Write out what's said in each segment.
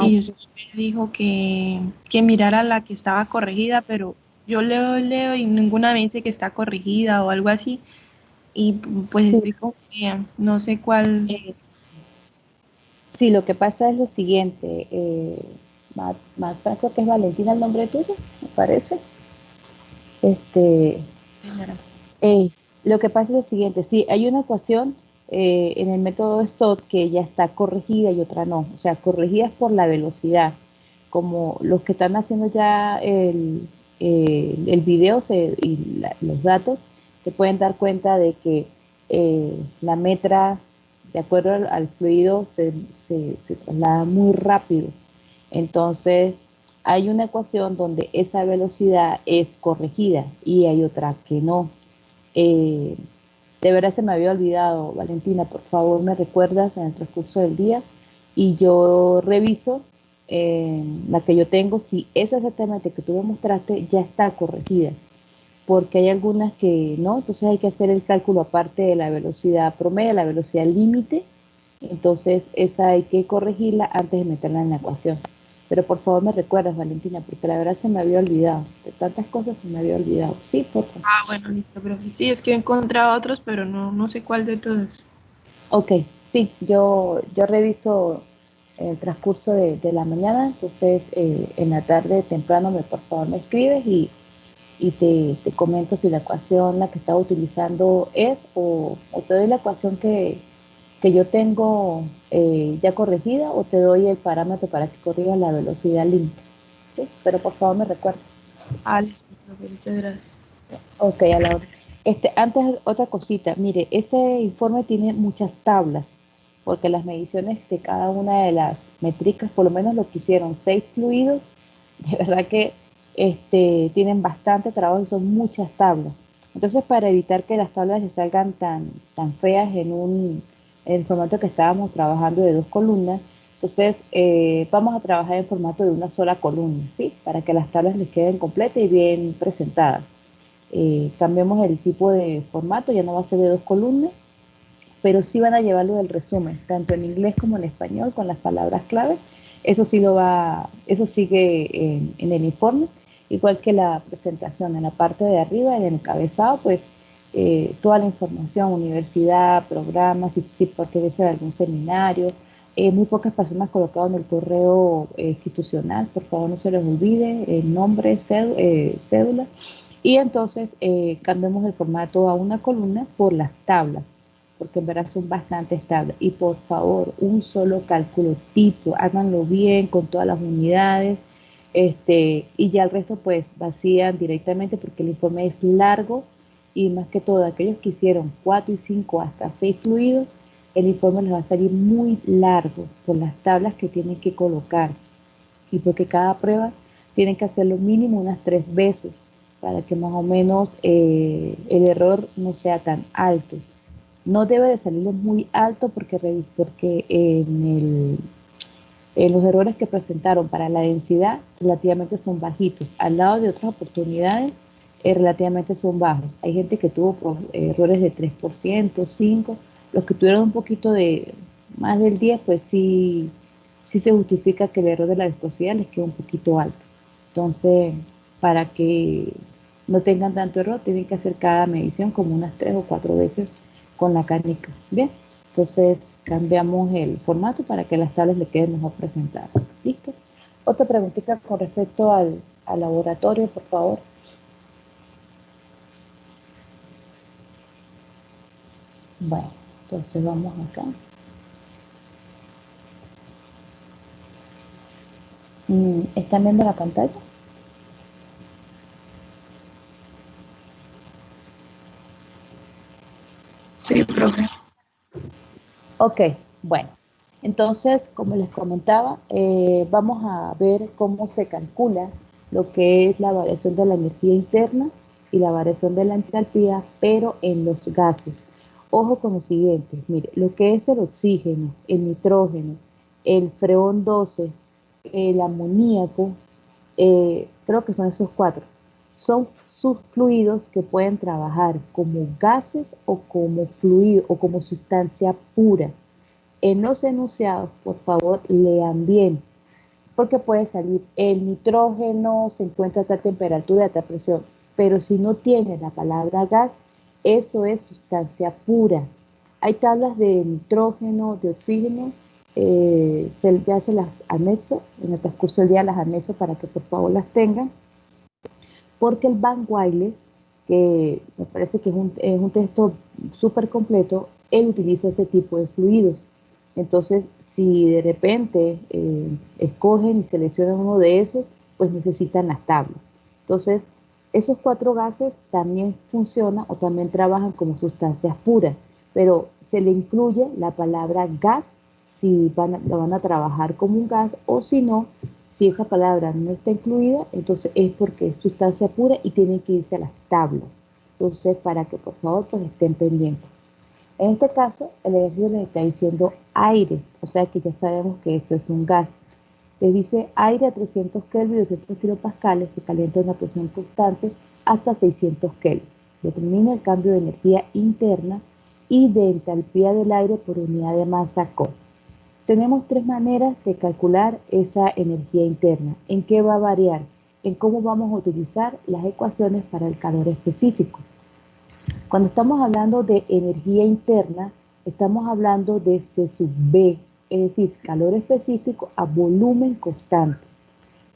y Así, usted me dijo que mirara la que estaba corregida, pero yo leo y ninguna me dice que está corregida o algo así, y pues sí, estoy confundida, no sé cuál. eh, sí, lo que pasa es lo siguiente. Creo que es Valentina el nombre tuyo, me parece. Este, Señora. Eh, lo que pasa es lo siguiente, sí, hay una ecuación en el método Stott que ya está corregida y otra no. O sea, corregida es por la velocidad. Como los que están haciendo ya el video los datos, se pueden dar cuenta de que la metra, de acuerdo al fluido, se traslada muy rápido. Entonces, hay una ecuación donde esa velocidad es corregida y hay otra que no. Eh, de verdad se me había olvidado, Valentina, por favor me recuerdas en el transcurso del día y yo reviso la que yo tengo, si esa exactamente que tú me mostraste ya está corregida, porque hay algunas que no, entonces hay que hacer el cálculo aparte de la velocidad promedio, la velocidad límite, entonces esa hay que corregirla antes de meterla en la ecuación. Pero por favor me recuerdas, Valentina, porque la verdad se me había olvidado, de tantas cosas se me había olvidado. Sí, por favor. Ah, bueno, listo, profe. Sí, es que he encontrado otros, pero no sé cuál de todos. Ok, sí, yo reviso el transcurso de la mañana, entonces en la tarde temprano por favor me escribes y te comento si la ecuación la que estaba utilizando es o te doy la ecuación que yo tengo ya corregida o te doy el parámetro para que corrijas la velocidad límite. ¿Sí? Pero por favor me recuerdas. Ah, listo, profe, muchas gracias. Ok, a la hora. Antes otra cosita, mire, ese informe tiene muchas tablas, porque las mediciones de cada una de las métricas, por lo menos lo que hicieron, 6 fluidos, de verdad que tienen bastante trabajo y son muchas tablas. Entonces, para evitar que las tablas se salgan tan feas en el formato que estábamos trabajando de 2 columnas, entonces vamos a trabajar en formato de una sola columna, ¿sí? Para que las tablas les queden completas y bien presentadas. Cambiamos el tipo de formato, ya no va a ser de 2 columnas, pero sí van a llevarlo del resumen, tanto en inglés como en español, con las palabras clave. Eso sigue en el informe, igual que la presentación. En la parte de arriba, en el encabezado, pues toda la información, universidad, programas, si pertenece a algún seminario. Muy pocas personas colocaron el correo institucional, por favor no se les olvide, el nombre, cédula. Y entonces cambiamos el formato a una columna por las tablas, porque en verdad son bastantes tablas. Y por favor, un solo cálculo tipo, háganlo bien con todas las unidades, y ya el resto pues vacían directamente porque el informe es largo y más que todo aquellos que hicieron 4 y 5 hasta 6 fluidos, el informe les va a salir muy largo por las tablas que tienen que colocar y porque cada prueba tienen que hacerlo mínimo unas 3 veces para que más o menos el error no sea tan alto. No debe de salirle muy alto porque los errores que presentaron para la densidad relativamente son bajitos. Al lado de otras oportunidades, relativamente son bajos. Hay gente que tuvo errores de 3%, 5%. Los que tuvieron un poquito de más del 10%, pues sí se justifica que el error de la viscosidad les quede un poquito alto. Entonces, para que no tengan tanto error, tienen que hacer cada medición como unas 3 o 4 veces con la canica. Bien, entonces cambiamos el formato para que las tablas le queden mejor presentadas. ¿Listo? Otra preguntita con respecto al laboratorio, por favor. Bueno, entonces vamos acá. ¿Están viendo la pantalla? Sí, profe. Ok, bueno. Entonces, como les comentaba, vamos a ver cómo se calcula lo que es la variación de la energía interna y la variación de la entalpía, pero en los gases. Ojo con lo siguiente, mire, lo que es el oxígeno, el nitrógeno, el freón 12, el amoníaco, creo que son esos 4. Son subfluidos que pueden trabajar como gases o como fluido o como sustancia pura. En los enunciados, por favor, lean bien. porque puede salir el nitrógeno, se encuentra a tal temperatura, a tal presión, pero si no tiene la palabra gas, eso es sustancia pura. Hay tablas de nitrógeno, de oxígeno, ya se las anexo, en el transcurso del día las anexo para que por favor las tengan, porque el Van Wiley, que me parece que es un texto súper completo, él utiliza ese tipo de fluidos. Entonces, si de repente escogen y seleccionan uno de esos, pues necesitan las tablas. Entonces, esos 4 gases también funcionan o también trabajan como sustancias puras, pero se le incluye la palabra gas si lo van a trabajar como un gas, o si no, si esa palabra no está incluida, entonces es porque es sustancia pura y tienen que irse a las tablas. Entonces, para que por favor pues estén pendientes. En este caso, el ejercicio les está diciendo aire, o sea que ya sabemos que eso es un gas. Les dice aire a 300 Kelvin, 200 kilopascales, se calienta a una presión constante hasta 600 Kelvin. Determina el cambio de energía interna y de entalpía del aire por unidad de masa con. Tenemos 3 maneras de calcular esa energía interna. ¿En qué va a variar? En cómo vamos a utilizar las ecuaciones para el calor específico. Cuando estamos hablando de energía interna, estamos hablando de C sub B, es decir, calor específico a volumen constante.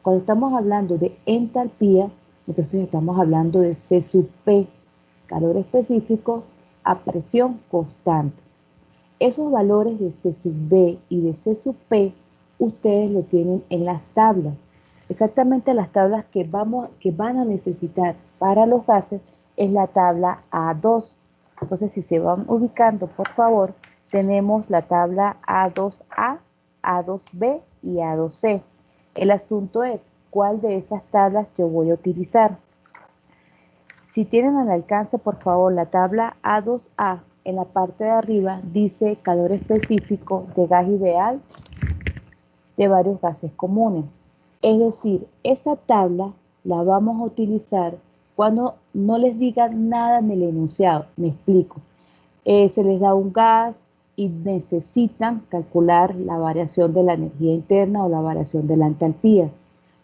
Cuando estamos hablando de entalpía, entonces estamos hablando de C sub P, calor específico a presión constante. Esos valores de C sub B y de C sub P, ustedes lo tienen en las tablas. Exactamente las tablas que van a necesitar para los gases es la tabla A2. Entonces, si se van ubicando, por favor, tenemos la tabla A2A, A2B y A2C. El asunto es, ¿cuál de esas tablas yo voy a utilizar? Si tienen al alcance, por favor, la tabla A2A, en la parte de arriba dice calor específico de gas ideal de varios gases comunes. Es decir, esa tabla la vamos a utilizar cuando no les digan nada en el enunciado. Me explico. Se les da un gas y necesitan calcular la variación de la energía interna o la variación de la entalpía.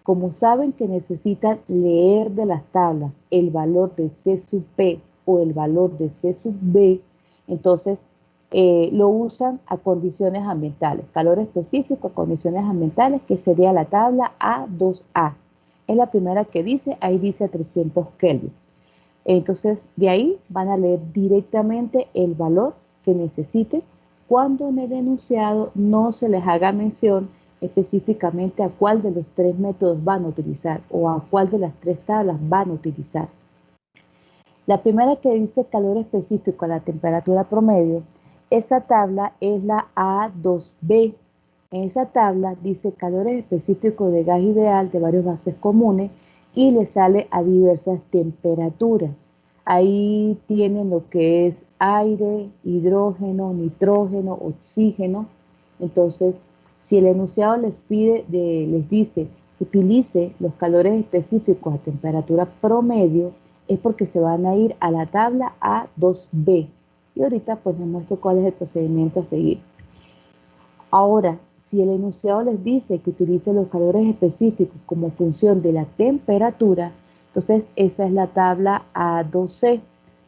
Como saben que necesitan leer de las tablas el valor de C sub P o el valor de C sub B, entonces lo usan a condiciones ambientales, calor específico a condiciones ambientales, que sería la tabla A2A. Es la primera que dice, ahí dice a 300 Kelvin. Entonces, de ahí van a leer directamente el valor que necesiten cuando en el enunciado no se les haga mención específicamente a cuál de los 3 métodos van a utilizar o a cuál de las 3 tablas van a utilizar. La primera que dice calor específico a la temperatura promedio, esa tabla es la A2B. En esa tabla dice calor específico de gas ideal de varios gases comunes y le sale a diversas temperaturas. Ahí tienen lo que es aire, hidrógeno, nitrógeno, oxígeno. Entonces, si el enunciado les dice utilice los calores específicos a temperatura promedio, es porque se van a ir a la tabla A2B. Y ahorita pues les muestro cuál es el procedimiento a seguir. Ahora, si el enunciado les dice que utilice los calores específicos como función de la temperatura, entonces esa es la tabla A2C,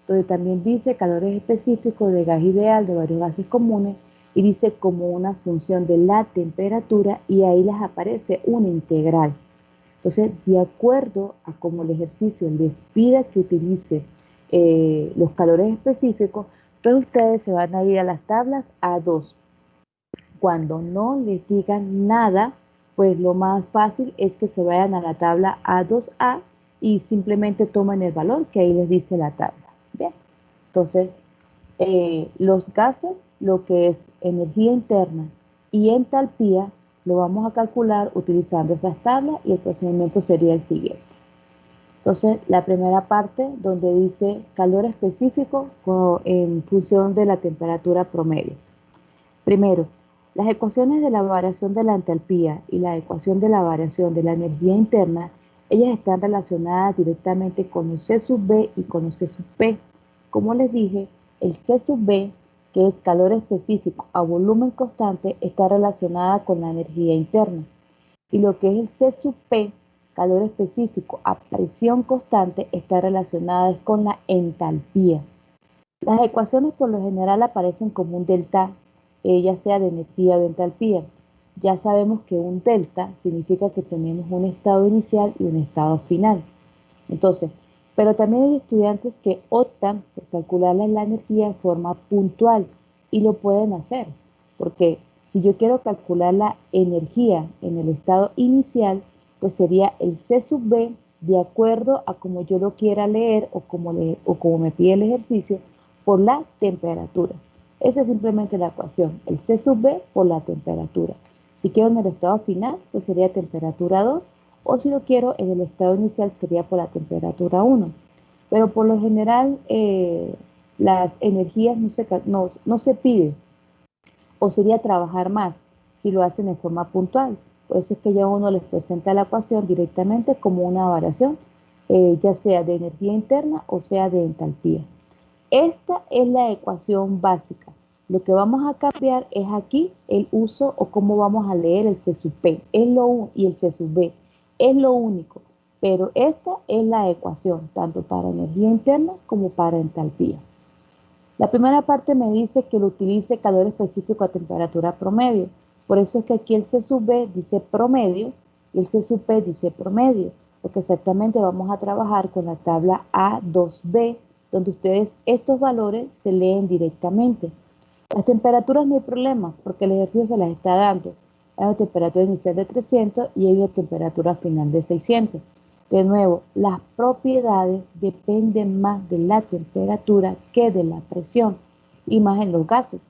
donde también dice calores específicos de gas ideal de varios gases comunes y dice como una función de la temperatura y ahí les aparece una integral. Entonces, de acuerdo a cómo el ejercicio les pida que utilice los calores específicos, pues ustedes se van a ir a las tablas A2. Cuando no les digan nada, pues lo más fácil es que se vayan a la tabla A2A y simplemente tomen el valor que ahí les dice la tabla. Bien, entonces los gases, lo que es energía interna y entalpía, lo vamos a calcular utilizando esas tablas y el procedimiento sería el siguiente. Entonces, la primera parte donde dice calor específico en función de la temperatura promedio. Primero, las ecuaciones de la variación de la entalpía y la ecuación de la variación de la energía interna, ellas están relacionadas directamente con los C sub B y con los C sub P. Como les dije, el C sub B, que es calor específico a volumen constante, está relacionada con la energía interna. Y lo que es el C sub P, calor específico a presión constante, está relacionada con la entalpía. Las ecuaciones por lo general aparecen como un delta, ya sea de energía o de entalpía. Ya sabemos que un delta significa que tenemos un estado inicial y un estado final. Entonces, pero también hay estudiantes que optan por calcular la energía en forma puntual y lo pueden hacer, porque si yo quiero calcular la energía en el estado inicial, pues sería el C sub B de acuerdo a como yo lo quiera leer o como me pide el ejercicio por la temperatura. Esa es simplemente la ecuación, el C sub B por la temperatura. Si quiero en el estado final, pues sería temperatura 2, o si lo quiero en el estado inicial sería por la temperatura 1. Pero por lo general las energías no se piden, o sería trabajar más si lo hacen en forma puntual. Por eso es que ya uno les presenta la ecuación directamente como una variación, ya sea de energía interna o sea de entalpía. Esta es la ecuación básica. Lo que vamos a cambiar es aquí el uso o cómo vamos a leer el C sub P y el C sub B. Es lo único, pero esta es la ecuación, tanto para energía interna como para entalpía. La primera parte me dice que lo utilice calor específico a temperatura promedio. Por eso es que aquí el C sub B dice promedio y el C sub P dice promedio, porque exactamente vamos a trabajar con la tabla A2B, donde ustedes estos valores se leen directamente. Las temperaturas no hay problema, porque el ejercicio se las está dando. Hay una temperatura inicial de 300 y hay una temperatura final de 600. De nuevo, las propiedades dependen más de la temperatura que de la presión, y más en los gases.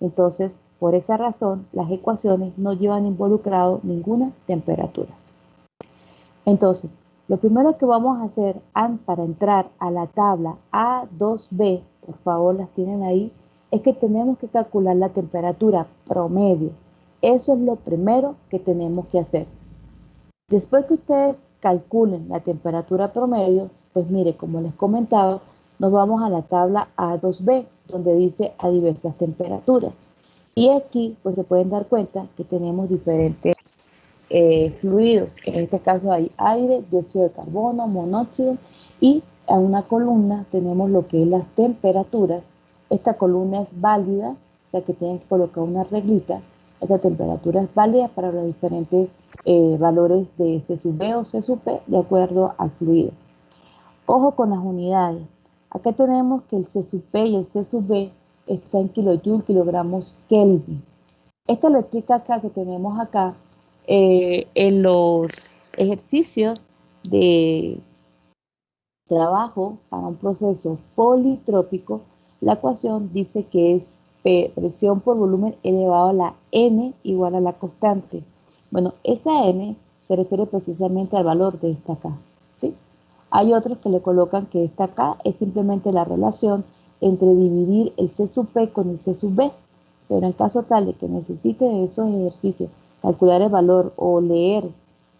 Entonces, por esa razón, las ecuaciones no llevan involucrado ninguna temperatura. Entonces, lo primero que vamos a hacer para entrar a la tabla A2B, por favor las tienen ahí, es que tenemos que calcular la temperatura promedio. Eso es lo primero que tenemos que hacer. Después que ustedes calculen la temperatura promedio, pues mire, como les comentaba, nos vamos a la tabla A2B, donde dice a diversas temperaturas. Y aquí, pues se pueden dar cuenta que tenemos diferentes fluidos. En este caso hay aire, dióxido de carbono, monóxido, y en una columna tenemos lo que es las temperaturas. Esta columna es válida, o sea que tienen que colocar una reglita. Esta temperatura es válida para los diferentes valores de C sub B o C sub P de acuerdo al fluido. Ojo con las unidades. Acá tenemos que el C sub P y el C sub B está en kilojoule, kilogramos Kelvin. Esta eléctrica que tenemos acá en los ejercicios de trabajo para un proceso politrópico, la ecuación dice que es presión por volumen elevado a la N igual a la constante. Bueno, esa N se refiere precisamente al valor de esta K, ¿sí? Hay otros que le colocan que esta K es simplemente la relación entre dividir el C sub P con el C sub B, pero en caso tal de que necesiten esos ejercicios calcular el valor o leer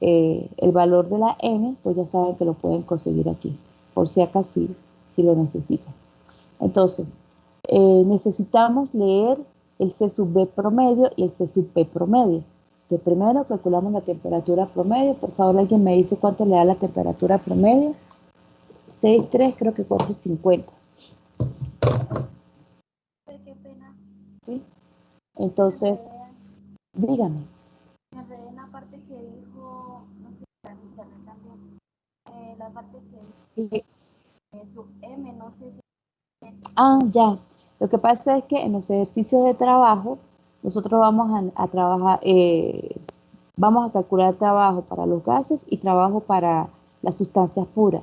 el valor de la N, pues ya saben que lo pueden conseguir aquí, por si acaso si lo necesitan. Entonces, necesitamos leer el C sub B promedio y el C sub P promedio. Entonces, primero calculamos la temperatura promedio. Por favor, alguien me dice cuánto le da la temperatura promedio. 6,3, creo que 4,50. Qué pena. ¿Sí? Entonces, dígame. Me enredé en la parte que dijo, no sé si está en internet también, la parte que dice sub M, no sé si... Ya. Lo que pasa es que en los ejercicios de trabajo, nosotros vamos a trabajar, vamos a calcular trabajo para los gases y trabajo para las sustancias puras.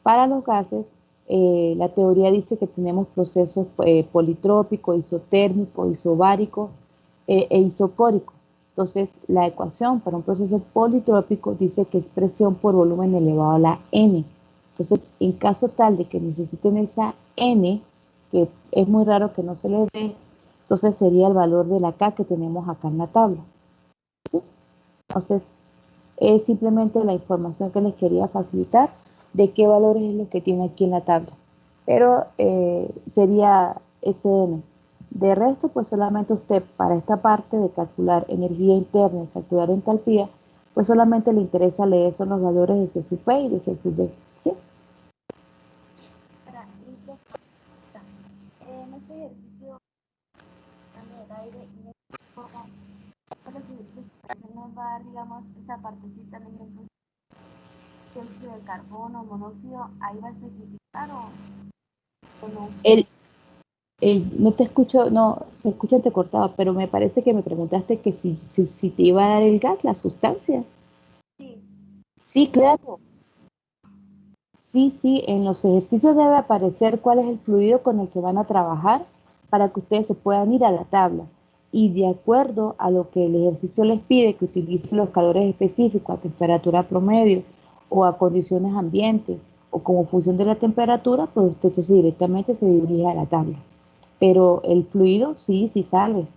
Para los gases, la teoría dice que tenemos procesos politrópicos, isotérmicos, isobáricos e isocóricos. Entonces, la ecuación para un proceso politrópico dice que es presión por volumen elevado a la N. Entonces, en caso tal de que necesiten esa N, que es muy raro que no se les dé, entonces sería el valor de la K que tenemos acá en la tabla. ¿Sí? Entonces, es simplemente la información que les quería facilitar de qué valores es lo que tiene aquí en la tabla. Pero sería SN. De resto, pues solamente usted para esta parte de calcular energía interna y calcular entalpía, pues solamente le interesa leer son los valores de C sub P y de C sub D, ¿sí? Para listo, en este ejercicio cambio del aire y en esta forma, ¿cuál es el nos va a dar, digamos, esta partecita en ejemplo, dióxido de carbono, monóxido, ahí va a especificar o no? El, no te escucho, no, se escucha entrecortado, pero me parece que me preguntaste que si te iba a dar el gas, la sustancia. Sí, Sí, claro. Sí, sí, en los ejercicios debe aparecer cuál es el fluido con el que van a trabajar para que ustedes se puedan ir a la tabla. Y de acuerdo a lo que el ejercicio les pide, que utilicen los calores específicos a temperatura promedio o a condiciones ambiente o como función de la temperatura, pues usted entonces directamente se dirige a la tabla. Pero el fluido sí, sí sale.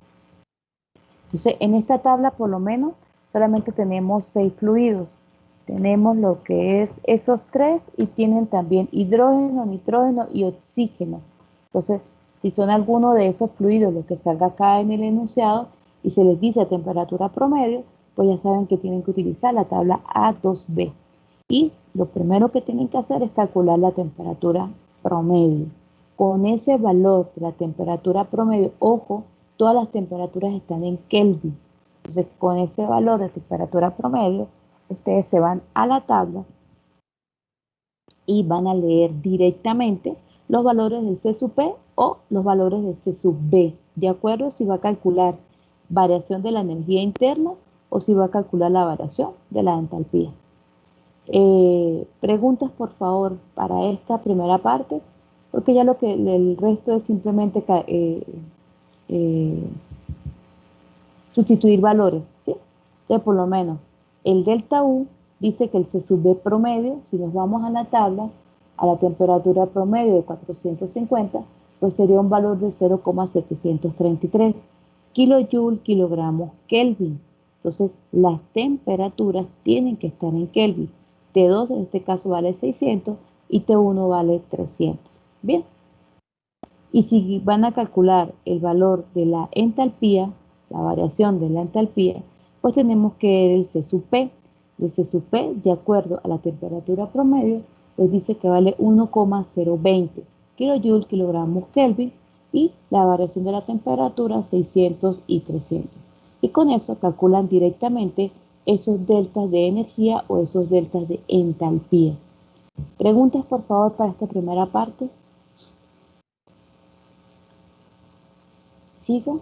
Entonces, en esta tabla por lo menos solamente tenemos 6 fluidos. Tenemos lo que es esos 3 y tienen también hidrógeno, nitrógeno y oxígeno. Entonces, si son alguno de esos fluidos lo que salga acá en el enunciado y se les dice a temperatura promedio, pues ya saben que tienen que utilizar la tabla A2B. Y lo primero que tienen que hacer es calcular la temperatura promedio. Con ese valor de la temperatura promedio, ojo, todas las temperaturas están en Kelvin. Entonces, con ese valor de temperatura promedio, ustedes se van a la tabla y van a leer directamente los valores del C sub P o los valores del C sub B, de acuerdo si va a calcular variación de la energía interna o si va a calcular la variación de la entalpía. Preguntas, por favor, para esta primera parte, porque ya lo que el resto es simplemente sustituir valores, ¿sí? Entonces, por lo menos, el delta U dice que el C sub B promedio, si nos vamos a la tabla, a la temperatura promedio de 450, pues sería un valor de 0,733 kilojoule kilogramos Kelvin. Entonces, las temperaturas tienen que estar en Kelvin. T2 en este caso vale 600 y T1 vale 300. Bien. Y si van a calcular el valor de la entalpía, la variación de la entalpía, pues tenemos que el C sub P. El C sub P, de acuerdo a la temperatura promedio, pues dice que vale 1,020 kilojoule kilogramos Kelvin y la variación de la temperatura 600 y 300. Y con eso calculan directamente esos deltas de energía o esos deltas de entalpía. Preguntas, por favor, para esta primera parte. ¿Sigo?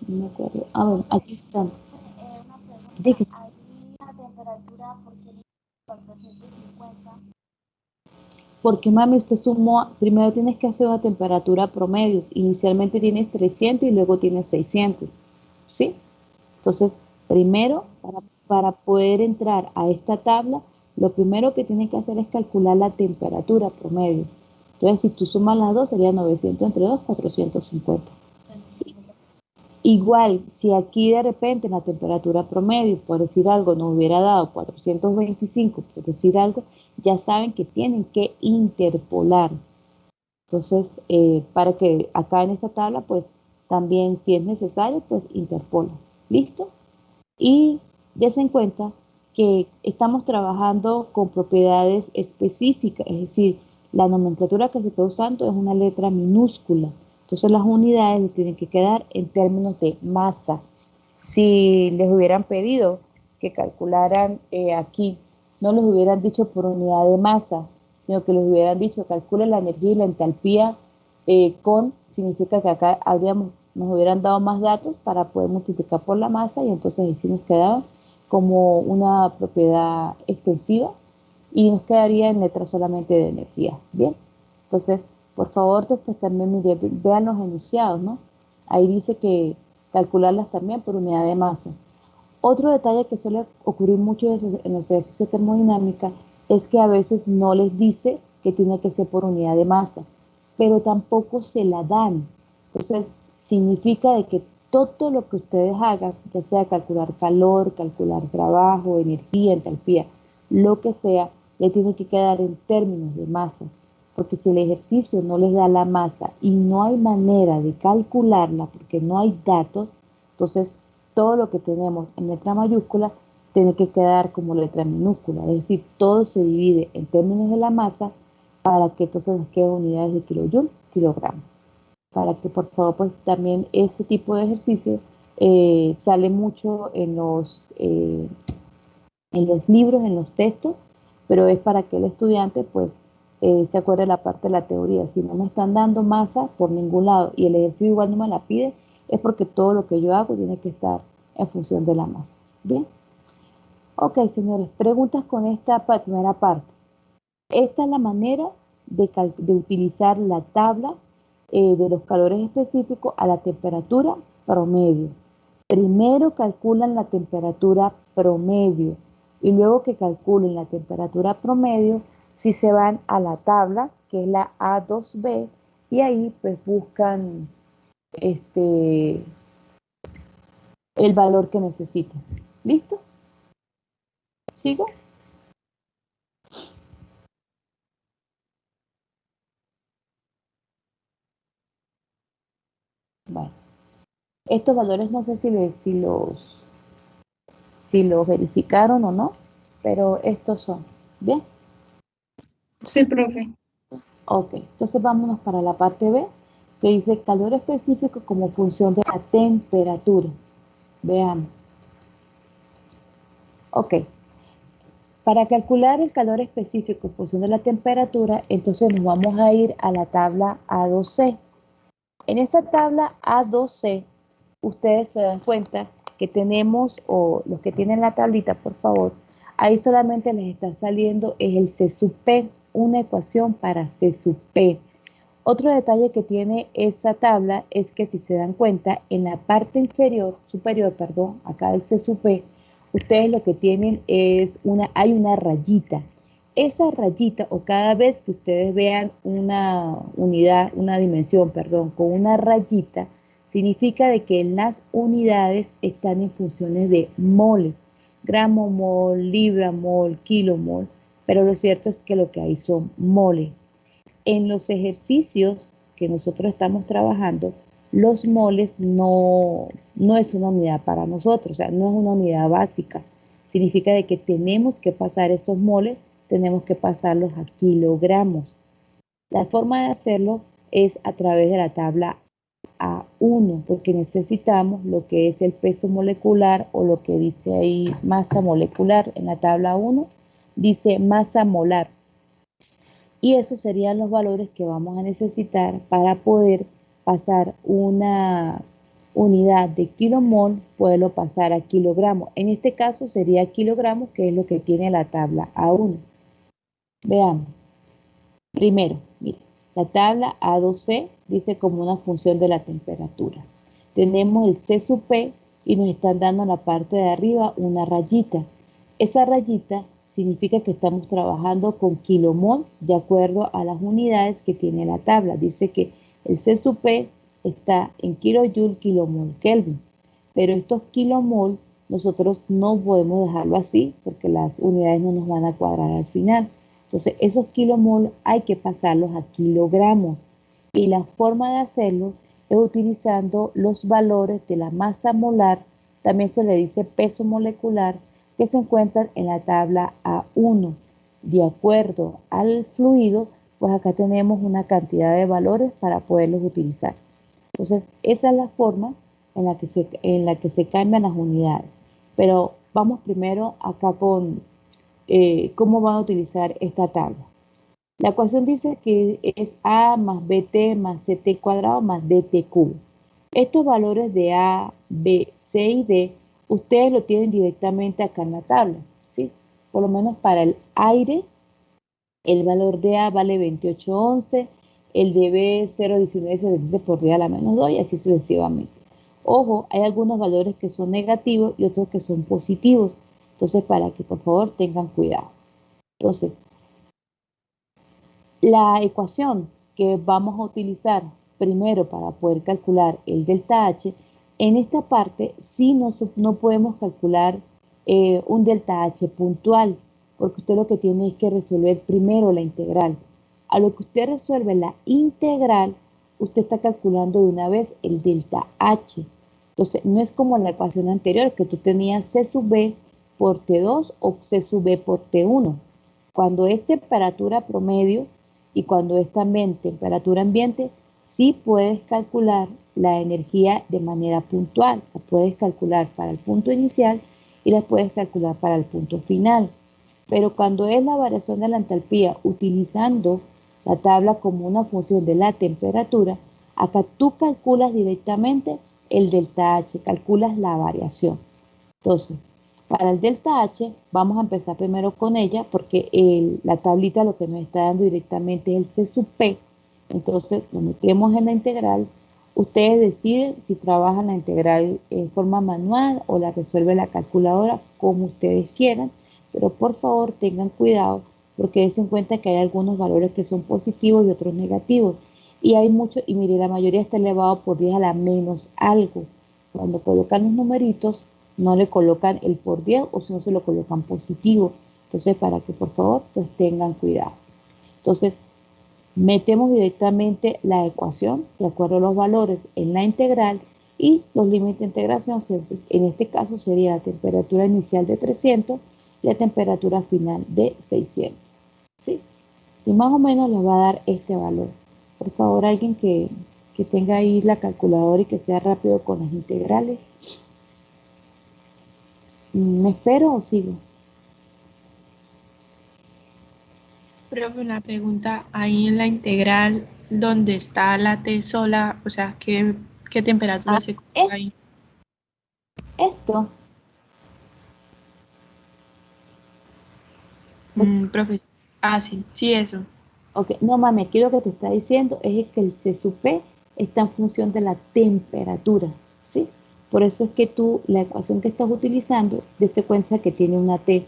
No me acuerdo. Ah, bueno, aquí están. una pregunta, Dije, ahí la temperatura, ¿por qué 450? porque mami, usted sumó, primero tienes que hacer una temperatura promedio. Inicialmente tienes 300 y luego tienes 600. ¿Sí? Entonces, primero, para poder entrar a esta tabla, lo primero que tienes que hacer es calcular la temperatura promedio. Entonces, si tú sumas las dos, sería 900 entre 2, 450. Igual, si aquí de repente en la temperatura promedio, por decir algo, nos hubiera dado 425, por decir algo, ya saben que tienen que interpolar. Entonces, para que acá en esta tabla, pues también si es necesario, pues interpola. ¿Listo? Y des en cuenta que estamos trabajando con propiedades específicas, es decir, la nomenclatura que se está usando es una letra minúscula. Entonces las unidades tienen que quedar en términos de masa. Si les hubieran pedido que calcularan aquí, no les hubieran dicho por unidad de masa, sino que les hubieran dicho calcule la energía y la entalpía significa que acá nos hubieran dado más datos para poder multiplicar por la masa y entonces ahí sí nos quedaba como una propiedad extensiva y nos quedaría en letras solamente de energía. Bien, entonces por favor pues también vean los enunciados, ¿no? Ahí dice que calcularlas también por unidad de masa. Otro detalle que suele ocurrir mucho en los ejercicios de termodinámica es que a veces no les dice que tiene que ser por unidad de masa, pero tampoco se la dan. Entonces, significa de que todo lo que ustedes hagan, ya sea calcular calor, calcular trabajo, energía, entalpía, lo que sea, le tiene que quedar en términos de masa. Porque si el ejercicio no les da la masa y no hay manera de calcularla porque no hay datos, entonces todo lo que tenemos en letra mayúscula tiene que quedar como letra minúscula, es decir, todo se divide en términos de la masa para que entonces nos queden unidades de kilojoule, kilogramo. Para que por favor pues también ese tipo de ejercicio sale mucho en los libros, en los textos, pero es para que el estudiante pues se acuerde la parte de la teoría. Si no me están dando masa por ningún lado y el ejercicio igual no me la pide, es porque todo lo que yo hago tiene que estar en función de la masa. ¿Bien? Ok, señores, preguntas con esta primera parte. Esta es la manera de utilizar la tabla de los calores específicos a la temperatura promedio. Primero calculan la temperatura promedio y luego que calculen la temperatura promedio, si se van a la tabla, que es la A2B, y ahí pues buscan el valor que necesitan. ¿Listo? ¿Sigo? Bueno, estos valores no sé si los verificaron o no, pero estos son. ¿Bien? Sí, profe. Ok, entonces vámonos para la parte B, que dice calor específico como función de la temperatura. Veamos. Ok, para calcular el calor específico en función de la temperatura, entonces nos vamos a ir a la tabla A2C. En esa tabla A2C, ustedes se dan cuenta que tenemos, o los que tienen la tablita, por favor, ahí solamente les está saliendo es el C sub P, una ecuación para C sub P. Otro detalle que tiene esa tabla es que si se dan cuenta, en la parte superior, acá del C sub P, ustedes lo que tienen es hay una rayita. Esa rayita, o cada vez que ustedes vean una dimensión, con una rayita, significa de que las unidades están en funciones de moles, gramo mol, libra mol, kilomol, pero lo cierto es que lo que hay son moles. En los ejercicios que nosotros estamos trabajando, los moles no es una unidad para nosotros, o sea, no es una unidad básica. Significa de que tenemos que pasar esos moles, tenemos que pasarlos a kilogramos. La forma de hacerlo es a través de la tabla A1, porque necesitamos lo que es el peso molecular o lo que dice ahí masa molecular. En la tabla 1 dice masa molar. Y esos serían los valores que vamos a necesitar para poder pasar una unidad de kilomol, poderlo pasar a kilogramos. En este caso sería kilogramos, que es lo que tiene la tabla A1. Veamos. Primero, mire, la tabla A2C dice como una función de la temperatura. Tenemos el C sub P y nos están dando en la parte de arriba una rayita. Esa rayita significa que estamos trabajando con kilomol de acuerdo a las unidades que tiene la tabla. Dice que el C sub P está en kilojoule, kilomol, Kelvin. Pero estos kilomol nosotros no podemos dejarlo así porque las unidades no nos van a cuadrar al final. Entonces esos kilomol hay que pasarlos a kilogramos. Y la forma de hacerlo es utilizando los valores de la masa molar, también se le dice peso molecular, que se encuentran en la tabla A1. De acuerdo al fluido, pues acá tenemos una cantidad de valores para poderlos utilizar. Entonces, esa es la forma en la que se cambian las unidades. Pero vamos primero acá con cómo van a utilizar esta tabla. La ecuación dice que es A más BT más CT cuadrado más DT cubo. Estos valores de A, B, C y D, ustedes lo tienen directamente acá en la tabla, ¿sí? Por lo menos para el aire, el valor de A vale 2811, el de B 0,1977 por 10 a la menos 2 y así sucesivamente. Ojo, hay algunos valores que son negativos y otros que son positivos. Entonces, para que por favor tengan cuidado. Entonces, la ecuación que vamos a utilizar primero para poder calcular el delta H, en esta parte sí no podemos calcular un delta H puntual, porque usted lo que tiene es que resolver primero la integral. A lo que usted resuelve la integral, usted está calculando de una vez el delta H. Entonces, no es como la ecuación anterior, que tú tenías C sub B por T2 o C sub B por T1. Cuando es temperatura promedio y cuando es también temperatura ambiente, sí puedes calcular la energía de manera puntual. La puedes calcular para el punto inicial y la puedes calcular para el punto final. Pero cuando es la variación de la entalpía utilizando la tabla como una función de la temperatura, acá tú calculas directamente el delta H, calculas la variación. Entonces, para el delta H, vamos a empezar primero con ella porque la tablita lo que nos está dando directamente es el C sub P. Entonces, lo metemos en la integral. Ustedes deciden si trabajan la integral en forma manual o la resuelve la calculadora, como ustedes quieran. Pero por favor tengan cuidado porque den en cuenta que hay algunos valores que son positivos y otros negativos. Y hay muchos, y mire, la mayoría está elevado por 10 a la menos algo. Cuando colocan los numeritos, no le colocan el por 10 o si no se lo colocan positivo. Entonces, para que por favor, pues tengan cuidado. Entonces, metemos directamente la ecuación de acuerdo a los valores en la integral y los límites de integración, en este caso sería la temperatura inicial de 300 y la temperatura final de 600. ¿Sí? Y más o menos les va a dar este valor. Por favor, alguien que tenga ahí la calculadora y que sea rápido con las integrales. ¿Me espero o sigo? Profe, una pregunta, ahí en la integral, donde está la T sola, o sea, ¿qué temperatura se coloca ahí? Esto. Profe, sí, sí, eso. Ok, no mami, aquí lo que te está diciendo es que el C sub P está en función de la temperatura, ¿sí? Por eso es que tú, la ecuación que estás utilizando, de secuencia que tiene una T.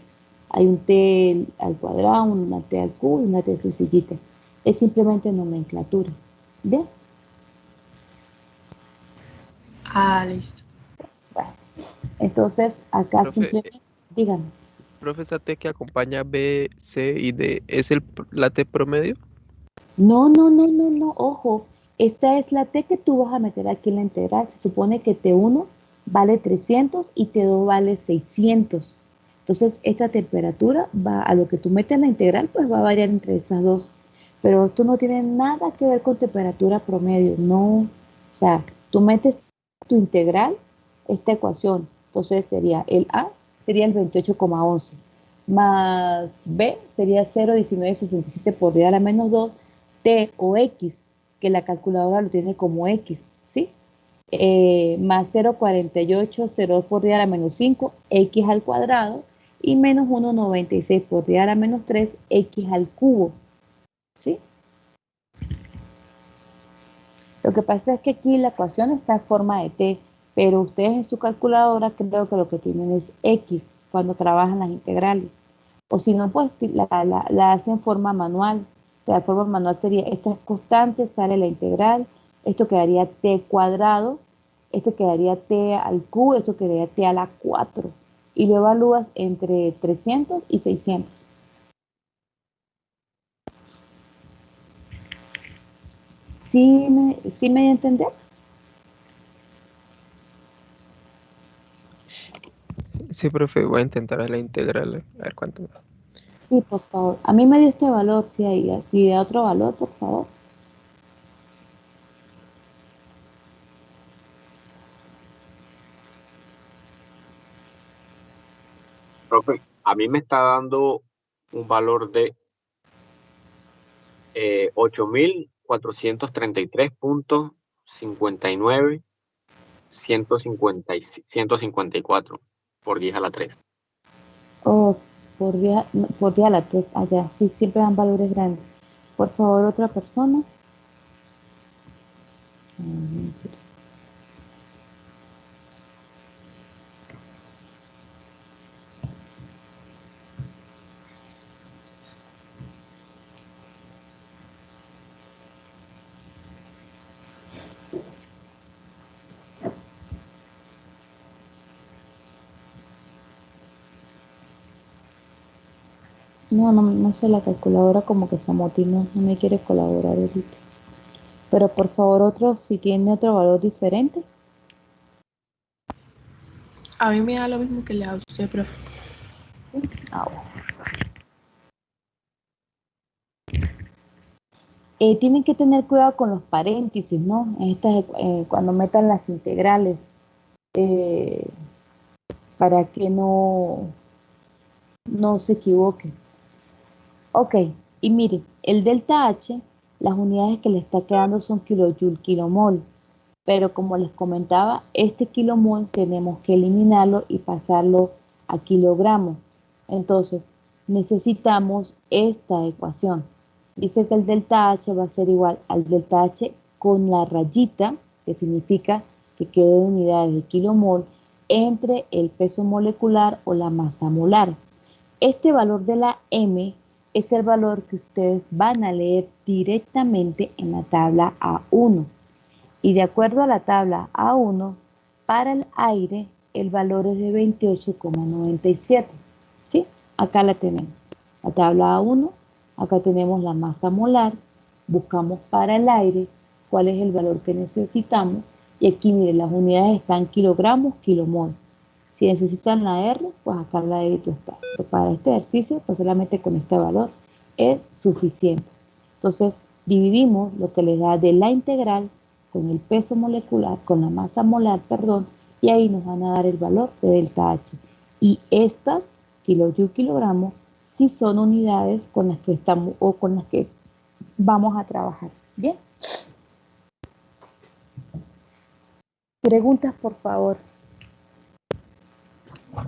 Hay un T al cuadrado, una T al cubo y una T sencillita. Es simplemente nomenclatura. ¿Bien? Listo. Bueno, entonces acá Profe, simplemente, dígame. profe, esa T que acompaña B, C y D, ¿es la T promedio? No, no, no, no, no, ojo. Esta es la T que tú vas a meter aquí en la integral. Se supone que T1 vale 300 y T2 vale 600. Entonces, esta temperatura va a lo que tú metes en la integral, pues va a variar entre esas dos. Pero esto no tiene nada que ver con temperatura promedio, no. O sea, tú metes tu integral, esta ecuación. Entonces, sería el A, sería el 28,11. Más B sería 0,1967 por 10 a la menos 2 T o X, que la calculadora lo tiene como X, ¿sí? Más 0,4802 por 10 a la menos 5, X al cuadrado, y menos 1,96 por 10 a la menos 3, X al cubo, ¿sí? Lo que pasa es que aquí la ecuación está en forma de T, pero ustedes en su calculadora creo que lo que tienen es X cuando trabajan las integrales. O si no, pues la hacen en forma manual. La forma manual sería, esta es constante, sale la integral, esto quedaría t cuadrado, esto quedaría t al cubo, esto quedaría t a la 4. Y lo evalúas entre 300 y 600. ¿Sí me dio a entender? Sí, profe, voy a intentar la integral, a ver cuánto me da. Sí, por favor. A mí me dio este valor, si da otro valor, por favor. Profe, a mí me está dando un valor de 8.433.59, 154 por 10 a la 3. Oh, por día a la 3 allá. Sí, siempre dan valores grandes. Por favor, otra persona. No sé, la calculadora como que se amotinó, no me quiere colaborar ahorita. Pero por favor, otro, si tiene otro valor diferente. A mí me da lo mismo que le da a usted, profe. Ah, bueno. Tienen que tener cuidado con los paréntesis, ¿no? Cuando metan las integrales, eh, para que no se equivoquen. Ok, y mire, el delta H, las unidades que le está quedando son kilojoule, kilomol, pero como les comentaba, este kilomol tenemos que eliminarlo y pasarlo a kilogramos. Entonces, necesitamos esta ecuación. Dice que el delta H va a ser igual al delta H con la rayita, que significa que quede unidades de kilomol, entre el peso molecular o la masa molar. Este valor de la M es el valor que ustedes van a leer directamente en la tabla A1. Y de acuerdo a la tabla A1, para el aire el valor es de 28,97. ¿Sí? Acá la tenemos. La tabla A1, acá tenemos la masa molar, buscamos para el aire cuál es el valor que necesitamos. Y aquí, miren, las unidades están kilogramos, kilomol. Si necesitan la R, pues acá al ladito está. Pero para este ejercicio, pues solamente con este valor es suficiente. Entonces, dividimos lo que les da de la integral con el peso molecular, con la masa molar, perdón, y ahí nos van a dar el valor de delta H. Y estas, kilojoule, kilogramos, sí son unidades con las que estamos o con las que vamos a trabajar. Bien. Preguntas, por favor.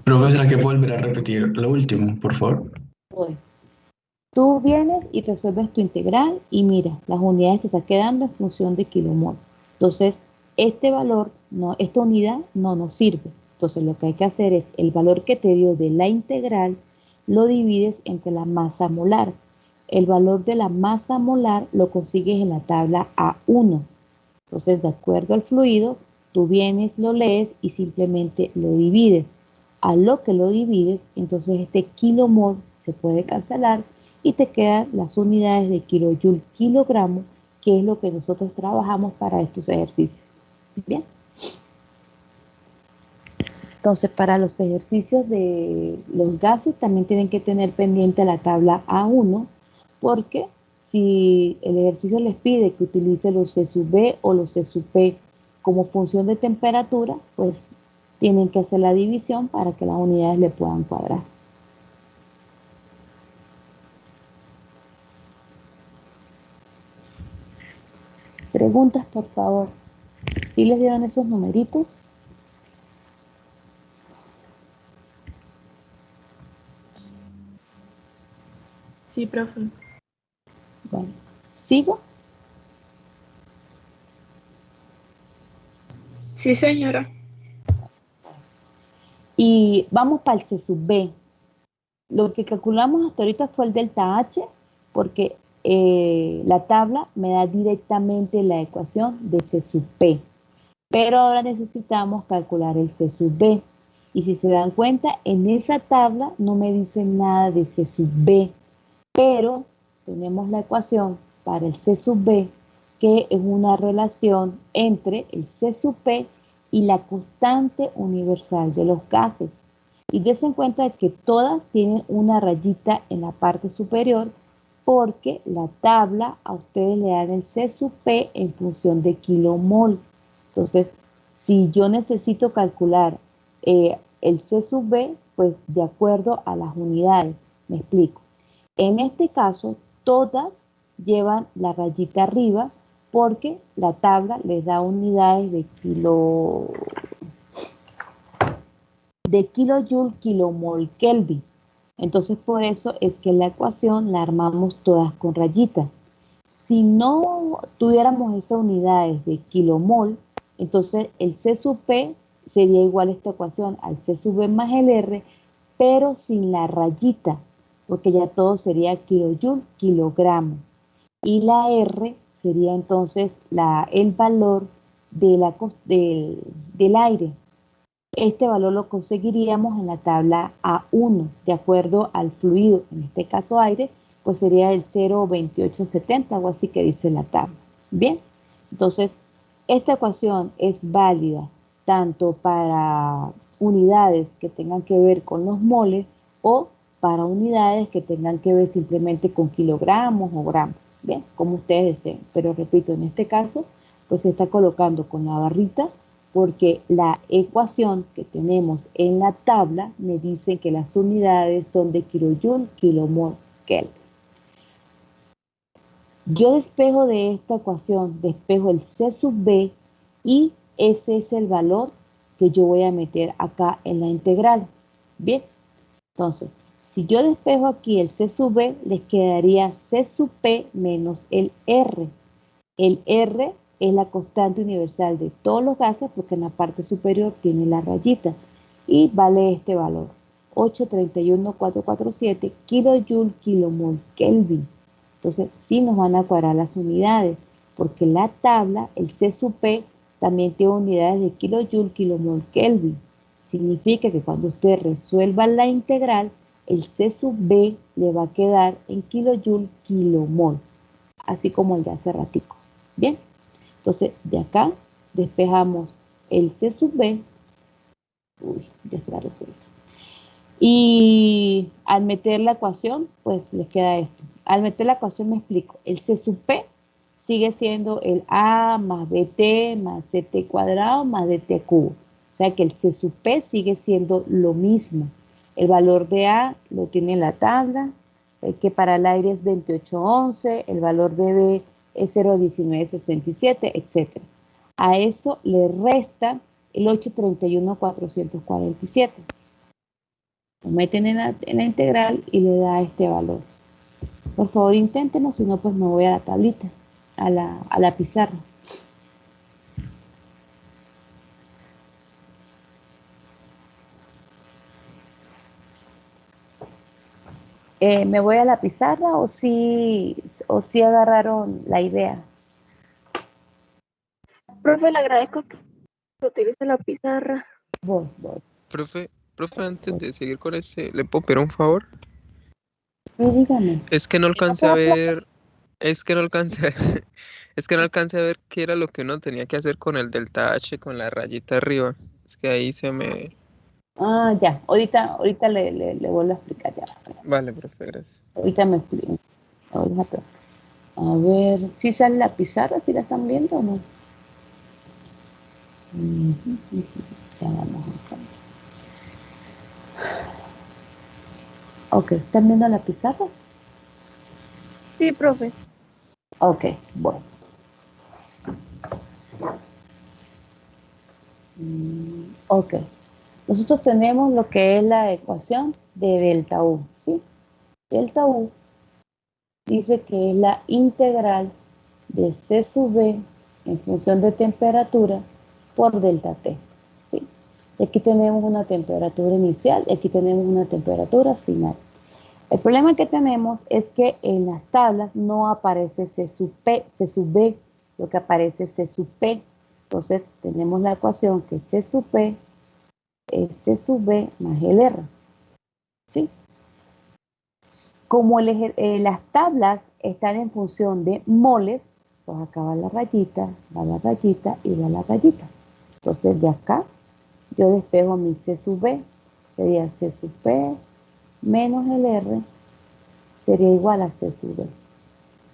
Profesora, ¿que volver a repetir lo último, por favor? Voy. Tú vienes y resuelves tu integral y mira, las unidades te están quedando en función de kilomol. Entonces, este valor, esta unidad no nos sirve. Entonces, lo que hay que hacer es el valor que te dio de la integral, lo divides entre la masa molar. El valor de la masa molar lo consigues en la tabla A1. Entonces, de acuerdo al fluido, tú vienes, lo lees y simplemente lo divides. A lo que lo divides, entonces este kilomol se puede cancelar y te quedan las unidades de kilojoule, kilogramo, que es lo que nosotros trabajamos para estos ejercicios. Bien. Entonces, para los ejercicios de los gases también tienen que tener pendiente la tabla A1, porque si el ejercicio les pide que utilice los C sub B o los C sub P como función de temperatura, pues tienen que hacer la división para que las unidades le puedan cuadrar. Preguntas, por favor. ¿Sí les dieron esos numeritos? Sí, profe. Bueno, ¿sigo? Sí, señora. Y vamos para el C sub B. Lo que calculamos hasta ahorita fue el delta H, porque la tabla me da directamente la ecuación de C sub P. Pero ahora necesitamos calcular el C sub B. Y si se dan cuenta, en esa tabla no me dice nada de C sub B. Pero tenemos la ecuación para el C sub B, que es una relación entre el C sub P y la constante universal de los gases. Y dense cuenta que todas tienen una rayita en la parte superior porque la tabla a ustedes le dan el C sub P en función de kilomol. Entonces, si yo necesito calcular el C sub B, pues de acuerdo a las unidades, me explico. En este caso, todas llevan la rayita arriba porque la tabla les da unidades de kilojoule, kilomol, Kelvin. Entonces, por eso es que la ecuación la armamos todas con rayitas. Si no tuviéramos esas unidades de kilomol, entonces el C sub P sería igual a esta ecuación al C sub B más el R, pero sin la rayita, porque ya todo sería kilojoule, kilogramo. Y la R sería entonces el valor del aire. Este valor lo conseguiríamos en la tabla A1, de acuerdo al fluido, en este caso aire, pues sería el 0,2870 o así que dice la tabla. Bien, entonces esta ecuación es válida tanto para unidades que tengan que ver con los moles o para unidades que tengan que ver simplemente con kilogramos o gramos. Bien, como ustedes deseen. Pero repito, en este caso, pues se está colocando con la barrita porque la ecuación que tenemos en la tabla me dice que las unidades son de kilojoule, kilomol, kelvin. Yo despejo de esta ecuación, despejo el C sub B y ese es el valor que yo voy a meter acá en la integral. Bien, entonces, si yo despejo aquí el C sub B, les quedaría C sub P menos el R. El R es la constante universal de todos los gases porque en la parte superior tiene la rayita y vale este valor, 831.447 kilojoule, kilomol, Kelvin. Entonces, sí nos van a cuadrar las unidades porque la tabla, el C sub P, también tiene unidades de kilojoule, kilomol, Kelvin. Significa que cuando usted resuelva la integral, el C sub B le va a quedar en kilojoule, kilomol, así como el de hace ratico. Bien, entonces de acá despejamos el C sub B. Uy, ya está resuelto. Y al meter la ecuación, pues les queda esto. Al meter la ecuación me explico. El C sub P sigue siendo el A más BT más CT cuadrado más DT cubo. O sea que el C sub P sigue siendo lo mismo. El valor de A lo tiene en la tabla, que para el aire es 2811, el valor de B es 01967, etc. A eso le resta el 831.447. Lo meten en la integral y le da este valor. Por favor, inténtenlo, si no, pues me voy a la tablita, a la pizarra. ¿Me voy a la pizarra o si agarraron la idea? Profe, le agradezco que utilice la pizarra. Voy. Profe, antes de seguir con ¿le puedo pedir un favor? Sí, dígame. Es que no alcancé a ver, es que no alcancé a ver, es que no alcancé a ver qué era lo que uno tenía que hacer con el delta H, con la rayita arriba. Es que ahí se me... Ah, ya. Ahorita le vuelvo a explicar ya. Vale, profe, gracias. Ahorita me explico. A ver, ¿sí sale la pizarra? ¿Sí la están viendo o no? Ya vamos acá. Ok, ¿están viendo la pizarra? Sí, profe. Ok, bueno. Ok. Nosotros tenemos lo que es la ecuación de delta U, ¿sí? Delta U dice que es la integral de C sub B en función de temperatura por delta T, ¿sí? Y aquí tenemos una temperatura inicial y aquí tenemos una temperatura final. El problema que tenemos es que en las tablas no aparece C sub B, lo que aparece es C sub P. Entonces tenemos la ecuación que C sub P es C sub B más el R, ¿sí? Como las tablas están en función de moles, pues acá va la rayita y va la rayita. Entonces de acá yo despejo mi C sub B, sería C sub P menos el R, sería igual a C sub B,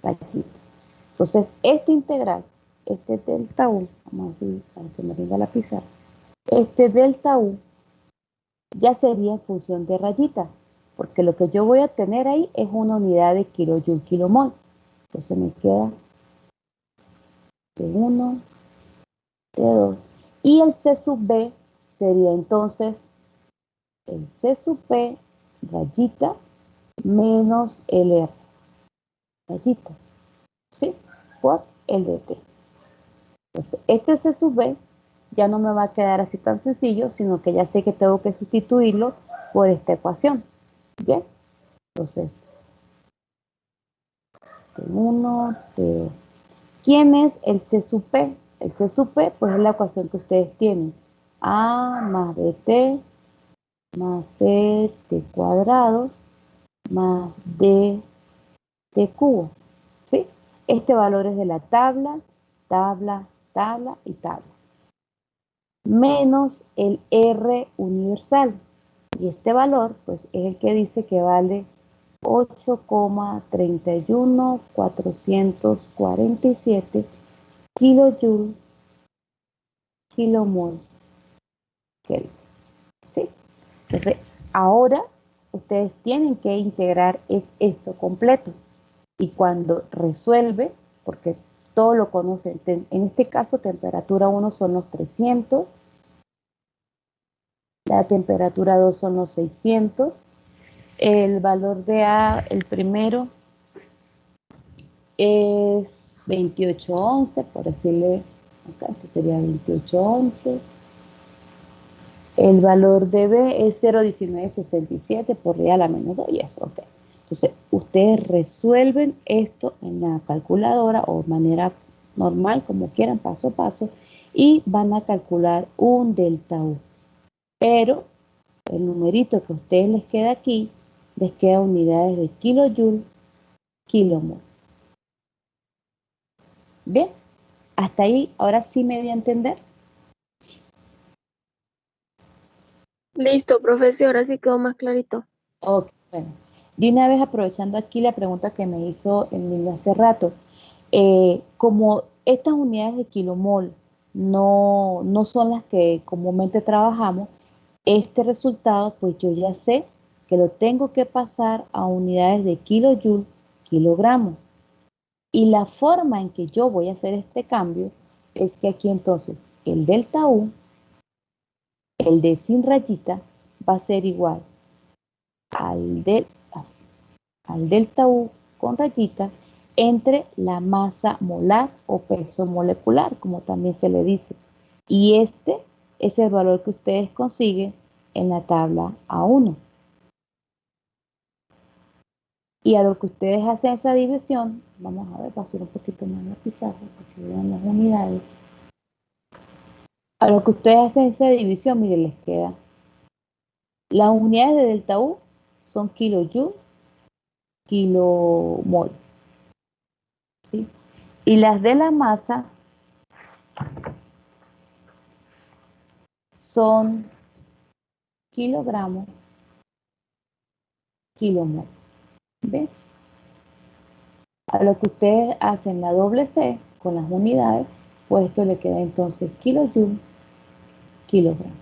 rayita. Entonces este integral, este delta U, vamos a decir para que me rinda la pizarra, este delta U ya sería en función de rayita, porque lo que yo voy a tener ahí es una unidad de kilojoule, kilomol. Entonces me queda T1, T2. Y el C sub B sería entonces el C sub P, rayita, menos el R, rayita, ¿sí? Por el DT. Entonces, este C sub B ya no me va a quedar así tan sencillo, sino que ya sé que tengo que sustituirlo por esta ecuación. Bien, entonces, T1, T2. ¿Quién es el C sub P? El C sub P, pues es la ecuación que ustedes tienen. A más BT más CT cuadrado más DT cubo. ¿Sí? Este valor es de la tabla y tabla. menos el R universal. Y este valor, pues, es el que dice que vale 8,31447 kilojoule, kilomol, Kelvin. ¿Sí? Entonces, ahora ustedes tienen que integrar esto completo. Y cuando resuelve, porque todo lo conocen, en este caso temperatura 1 son los 300, la temperatura 2 son los 600, el valor de A, el primero, es 2811, por decirle, acá este sería 2811. El valor de B es 0,1967 por real a menos 2 y eso, ok. Entonces, ustedes resuelven esto en la calculadora o de manera normal, como quieran, paso a paso, y van a calcular un delta U. Pero el numerito que a ustedes les queda aquí, les queda unidades de kilojoule, kilomol. Bien, hasta ahí, ahora sí me di a entender. Listo, profesor, ahora sí quedó más clarito. Ok, bueno. De una vez aprovechando aquí la pregunta que me hizo Emilio hace rato, como estas unidades de kilomol no son las que comúnmente trabajamos, este resultado pues yo ya sé que lo tengo que pasar a unidades de kilojoule, kilogramo. Y la forma en que yo voy a hacer este cambio es que aquí entonces el delta U, el de sin rayita, va a ser igual al, al delta U con rayita entre la masa molar o peso molecular, como también se le dice. Y este es el valor que ustedes consiguen en la tabla A1. Y a lo que ustedes hacen esa división, vamos a ver, voy a subir un poquito más la pizarra para que vean las unidades. A lo que ustedes hacen esa división, miren, les queda. Las unidades de delta U son kilojoule, kilomol. ¿Sí? Y las de la masa son kilogramos, kilomol. ¿Ven? A lo que ustedes hacen la doble C con las unidades, pues esto le queda entonces kilojoule, kilogramo.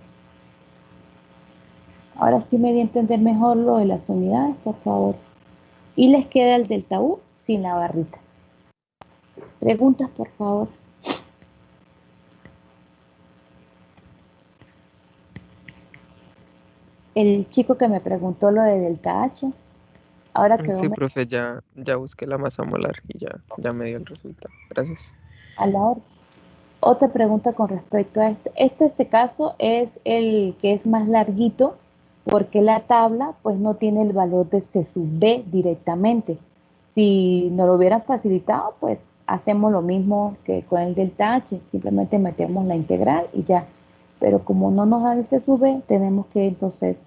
Ahora sí me di a entender mejor lo de las unidades, por favor. Y les queda el delta U sin la barrita. Preguntas, por favor. El chico que me preguntó lo de delta H, ahora quedó Sí, profe, ya busqué la masa molar y ya me dio el resultado. Gracias. a la hora. Otra pregunta con respecto a este. Este caso es el que es más larguito porque la tabla pues no tiene el valor de C sub B directamente. Si nos lo hubieran facilitado, pues hacemos lo mismo que con el delta H. Simplemente metemos la integral y ya. Pero como no nos da el C sub B, tenemos que entonces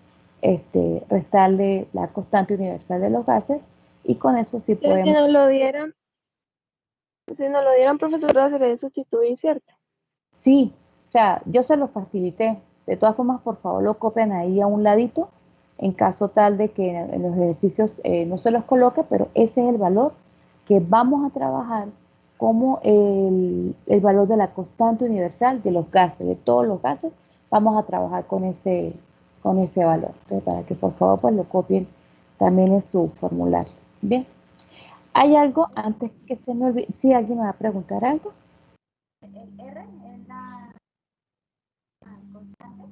restarle la constante universal de los gases y con eso sí Pero podemos... si nos lo dieran, profesor, se le debe sustituir, ¿cierto? Sí, o sea, yo se lo facilité. De todas formas, por favor, lo copian ahí a un ladito, en caso tal de que en los ejercicios no se los coloque, pero ese es el valor que vamos a trabajar como el valor de la constante universal de los gases, de todos los gases, vamos a trabajar con ese valor. Entonces, para que por favor pues lo copien también en su formulario. Bien, ¿hay algo antes que se me olvide? ¿Sí, alguien me va a preguntar algo? El R es la constante.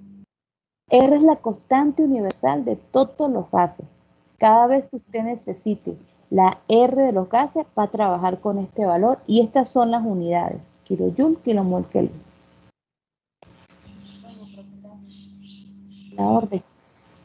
R es la constante universal de todos los gases. Cada vez que usted necesite la R de los gases, va a trabajar con este valor y estas son las unidades: kilojoule, kilomol, Kelvin. La orden.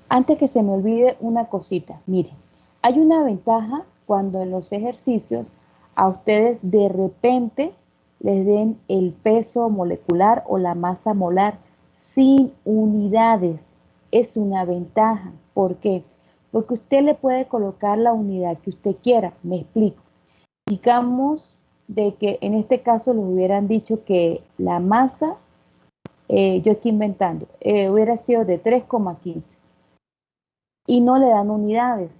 Antes que se me olvide una cosita, miren, hay una ventaja cuando en los ejercicios a ustedes de repente les den el peso molecular o la masa molar sin unidades. Es una ventaja. ¿Por qué? Porque usted le puede colocar la unidad que usted quiera. Me explico. Digamos de que en este caso les hubieran dicho que la masa yo estoy inventando, hubiera sido de 3,15 y no le dan unidades.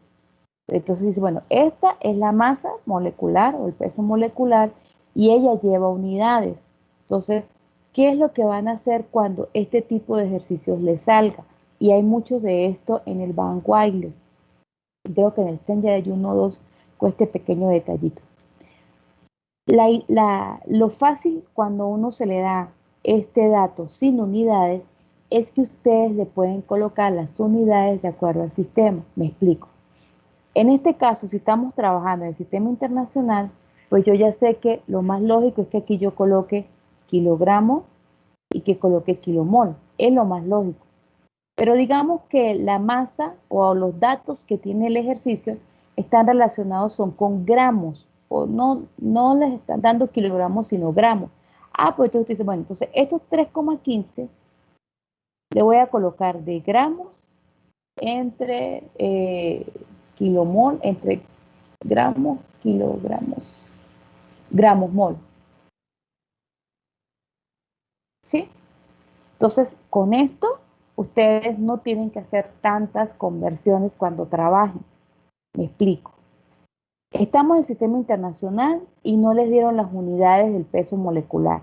Entonces dice, bueno, esta es la masa molecular o el peso molecular y ella lleva unidades. Entonces, ¿qué es lo que van a hacer cuando este tipo de ejercicios les salga? Y hay muchos de esto en el Van Wilder. Creo que en el Zen ya hay uno o dos con este pequeño detallito. Lo fácil cuando uno se le da este dato sin unidades es que ustedes le pueden colocar las unidades de acuerdo al sistema. Me explico. En este caso, si estamos trabajando en el sistema internacional, pues yo ya sé que lo más lógico es que aquí yo coloque kilogramo y que coloque kilomol. Es lo más lógico. Pero digamos que la masa o los datos que tiene el ejercicio están relacionados son con gramos, o no les están dando kilogramos, sino gramos. Ah, pues entonces usted dice, bueno, entonces estos 3,15 le voy a colocar de gramos entre kilomol, entre gramos, kilogramos, gramos mol. ¿Sí? Entonces, con esto, ustedes no tienen que hacer tantas conversiones cuando trabajen. Me explico. Estamos en el sistema internacional y no les dieron las unidades del peso molecular.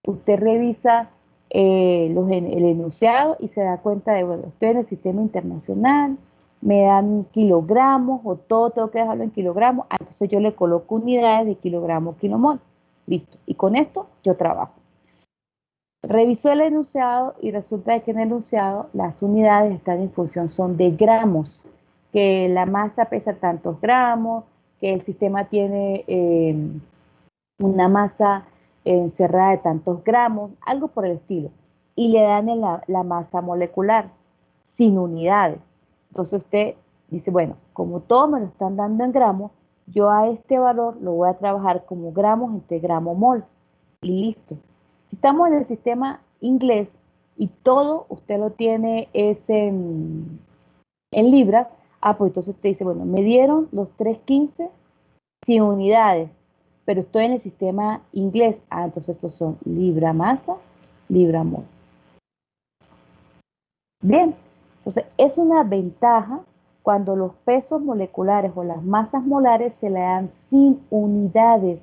Usted revisa el enunciado y se da cuenta de, bueno, estoy en el sistema internacional, me dan kilogramos o todo tengo que dejarlo en kilogramos, entonces yo le coloco unidades de kilogramo, kilomol. Listo. Y con esto yo trabajo. Revisó el enunciado y resulta que en el enunciado las unidades están en función, son de gramos, que la masa pesa tantos gramos, que el sistema tiene una masa encerrada de tantos gramos, algo por el estilo. Y le dan la masa molecular, sin unidades. Entonces usted dice, bueno, como todo me lo están dando en gramos, yo a este valor lo voy a trabajar como gramos entre gramo mol. Y listo. Si estamos en el sistema inglés y todo usted lo tiene es en libras, pues entonces usted dice, bueno, me dieron los 3,15 sin unidades, pero estoy en el sistema inglés. Entonces estos son libra masa, libra mol. Bien, entonces es una ventaja cuando los pesos moleculares o las masas molares se le dan sin unidades,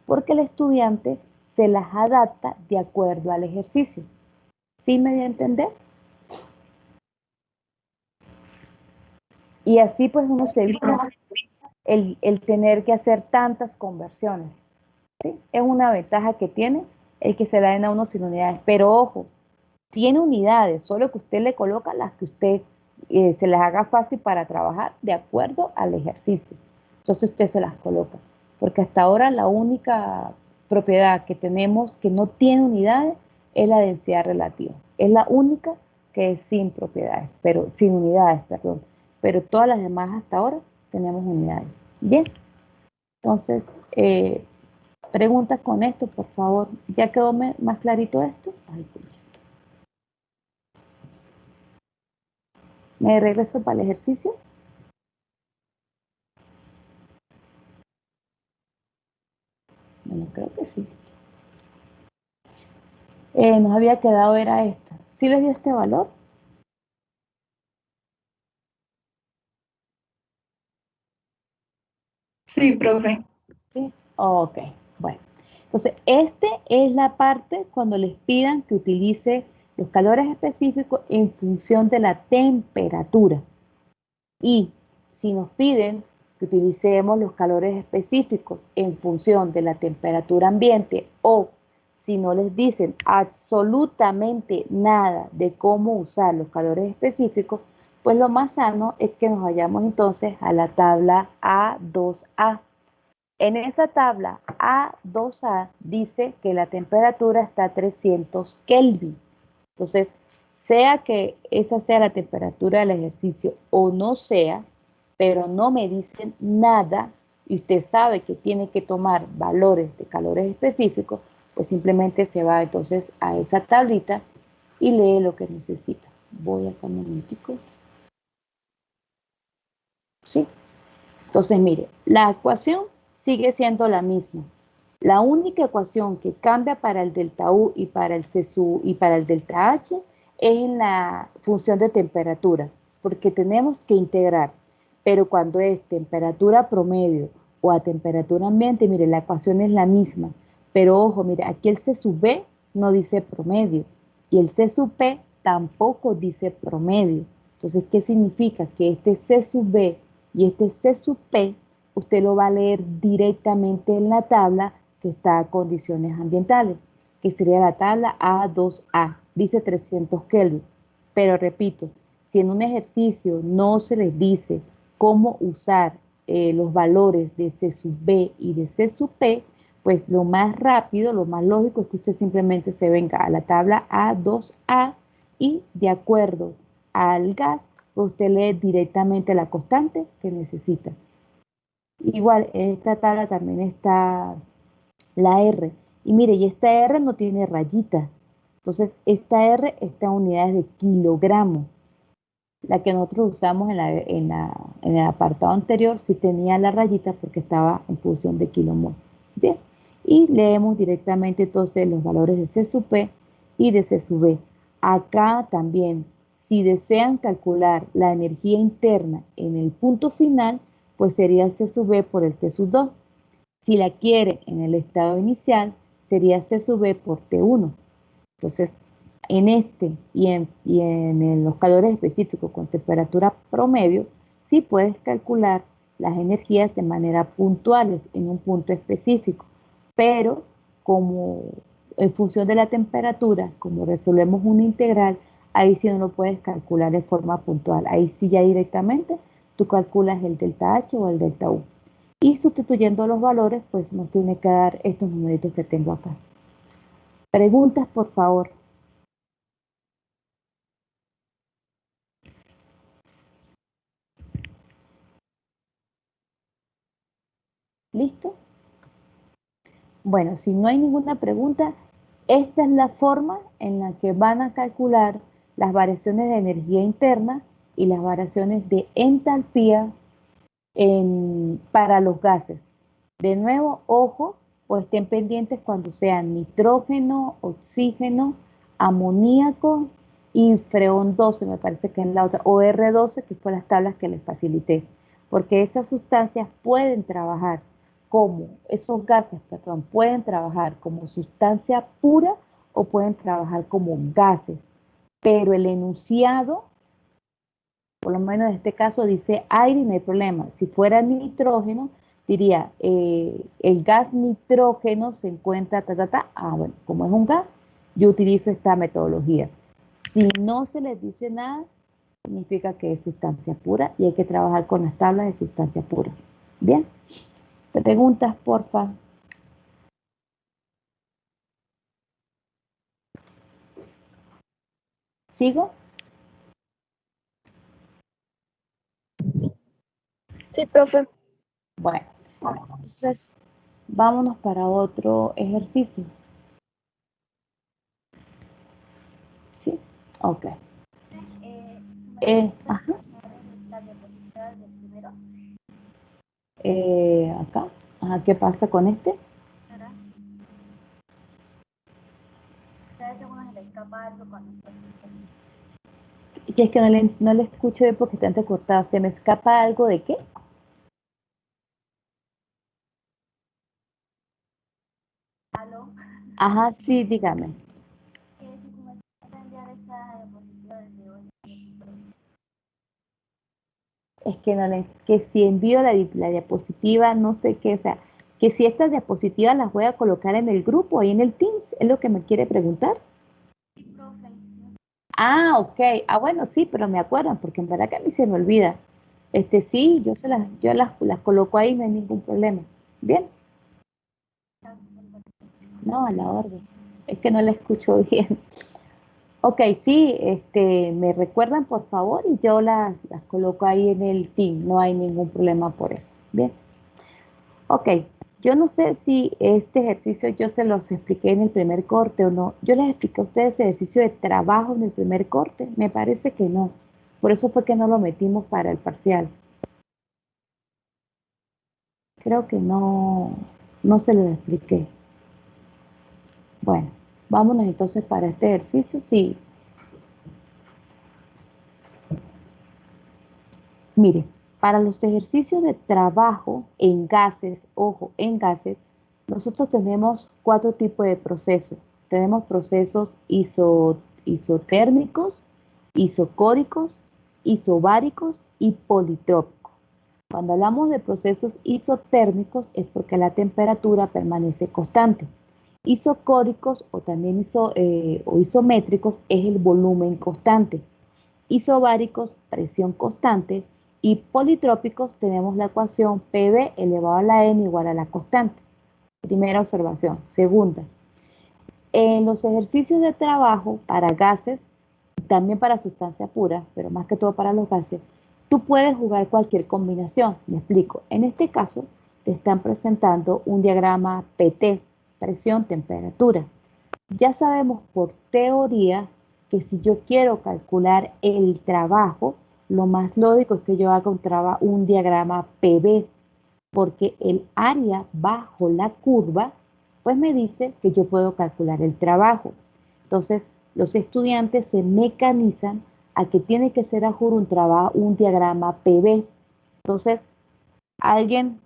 porque el estudiante se las adapta de acuerdo al ejercicio. ¿Sí me dio a entender? Y así pues uno se evita el tener que hacer tantas conversiones. ¿Sí? Es una ventaja que tiene el que se la den a uno sin unidades. Pero ojo, tiene unidades, solo que usted le coloca las que usted se les haga fácil para trabajar de acuerdo al ejercicio. Entonces usted se las coloca. Porque hasta ahora la única propiedad que tenemos que no tiene unidades es la densidad relativa. Es la única que es sin propiedades, pero sin unidades, perdón. Pero todas las demás hasta ahora tenemos unidades. Bien, entonces, preguntas con esto, por favor. ¿Ya quedó más clarito esto? Ay, pucha. ¿Me regreso para el ejercicio? Bueno, creo que sí. Nos había quedado, era esta. ¿Sí les dio este valor? Sí, profe. Sí. Ok, bueno. Entonces, esta es la parte cuando les pidan que utilice los calores específicos en función de la temperatura. Y si nos piden que utilicemos los calores específicos en función de la temperatura ambiente o si no les dicen absolutamente nada de cómo usar los calores específicos, pues lo más sano es que nos vayamos entonces a la tabla A2A. En esa tabla A2A dice que la temperatura está a 300 Kelvin. Entonces, sea que esa sea la temperatura del ejercicio o no sea, pero no me dicen nada y usted sabe que tiene que tomar valores de calores específicos, pues simplemente se va entonces a esa tablita y lee lo que necesita. Voy acá un momentico. ¿Sí? Entonces, mire, la ecuación sigue siendo la misma. La única ecuación que cambia para el delta U y para el C sub y para el delta H es en la función de temperatura, porque tenemos que integrar. Pero cuando es temperatura promedio o a temperatura ambiente, mire, la ecuación es la misma. Pero ojo, mire, aquí el C sub B no dice promedio y el C sub P tampoco dice promedio. Entonces, ¿qué significa? Que este C sub B y este C sub P, usted lo va a leer directamente en la tabla que está a condiciones ambientales, que sería la tabla A2A, dice 300 Kelvin. Pero repito, si en un ejercicio no se les dice cómo usar los valores de C sub B y de C sub P, pues lo más rápido, lo más lógico es que usted simplemente se venga a la tabla A2A y de acuerdo al gas, pues usted lee directamente la constante que necesita. Igual, en esta tabla también está la R. Y mire, y esta R no tiene rayita. Entonces, esta R está en unidades de kilogramo. La que nosotros usamos en el apartado anterior sí tenía la rayita porque estaba en función de kilomol. Bien, y leemos directamente entonces los valores de C sub P y de C sub B. Acá también, si desean calcular la energía interna en el punto final, pues sería C sub B por el T sub 2. Si la quiere en el estado inicial, sería C sub B por T1. Entonces, en este y en los calores específicos con temperatura promedio, sí puedes calcular las energías de manera puntuales en un punto específico, pero como en función de la temperatura, como resolvemos una integral, ahí sí no lo puedes calcular de forma puntual. Ahí sí ya directamente tú calculas el delta H o el delta U. Y sustituyendo los valores, pues nos tiene que dar estos numeritos que tengo acá. Preguntas, por favor. ¿Listo? Bueno, si no hay ninguna pregunta, esta es la forma en la que van a calcular las variaciones de energía interna y las variaciones de entalpía para los gases. De nuevo, ojo, pues estén pendientes cuando sean nitrógeno, oxígeno, amoníaco y freón 12, me parece que es la otra, o R12, que fue las tablas que les facilité, porque esas sustancias pueden trabajar como, esos gases, perdón, pueden trabajar como sustancia pura o pueden trabajar como gases, pero el enunciado, por lo menos en este caso dice aire y no hay problema. Si fuera nitrógeno, diría el gas nitrógeno se encuentra, bueno, como es un gas, yo utilizo esta metodología. Si no se les dice nada, significa que es sustancia pura y hay que trabajar con las tablas de sustancia pura. Bien, preguntas, porfa. ¿Sigo? Sí, profe. Bueno, entonces vámonos para otro ejercicio. ¿Sí? Ok. Ajá. La diapositiva del primero, Acá. Ajá, ¿qué pasa con este? ¿verdad? Cada vez uno se le escapa algo cuando Que es que no le escucho bien porque está entrecortado. ¿Se me escapa algo de qué? algo Ajá, sí, dígame. que si tú me puedes enviar esta diapositiva desde hoy. Es que que si envío la diapositiva, no sé qué, o sea, que si estas diapositivas las voy a colocar en el grupo, ahí en el Teams, ¿es lo que me quiere preguntar? Sí, profe. Ah, ok. Ah, bueno, sí, pero me acuerdan, porque en verdad que a mí se me olvida. Sí, yo las coloco ahí, no hay ningún problema. Bien, no, a la orden. Es que no la escucho bien. Ok, sí, me recuerdan por favor y yo las coloco ahí en el team, no hay ningún problema por eso. Bien, ok, yo no sé si este ejercicio yo se los expliqué en el primer corte o no. Yo les expliqué a ustedes ejercicio de trabajo en el primer corte, me parece que no. Por eso fue que no lo metimos para el parcial. Creo que no se lo expliqué. Bueno, vámonos entonces para este ejercicio. Sí, mire, para los ejercicios de trabajo en gases, ojo, en gases, nosotros tenemos 4 tipos de procesos. Tenemos procesos isotérmicos, isocóricos, isobáricos y politrópicos. Cuando hablamos de procesos isotérmicos es porque la temperatura permanece constante. Isocóricos o también isométricos es el volumen constante. Isobáricos, presión constante, y politrópicos tenemos la ecuación PV elevado a la N igual a la constante. Primera observación. Segunda, en los ejercicios de trabajo para gases, también para sustancia pura, pero más que todo para los gases, tú puedes jugar cualquier combinación. Me explico. En este caso, te están presentando un diagrama PT, presión, temperatura. Ya sabemos por teoría que si yo quiero calcular el trabajo, lo más lógico es que yo haga un diagrama PV, porque el área bajo la curva, pues me dice que yo puedo calcular el trabajo. Entonces, los estudiantes se mecanizan a que tiene que ser a juro un diagrama PV. Entonces, alguien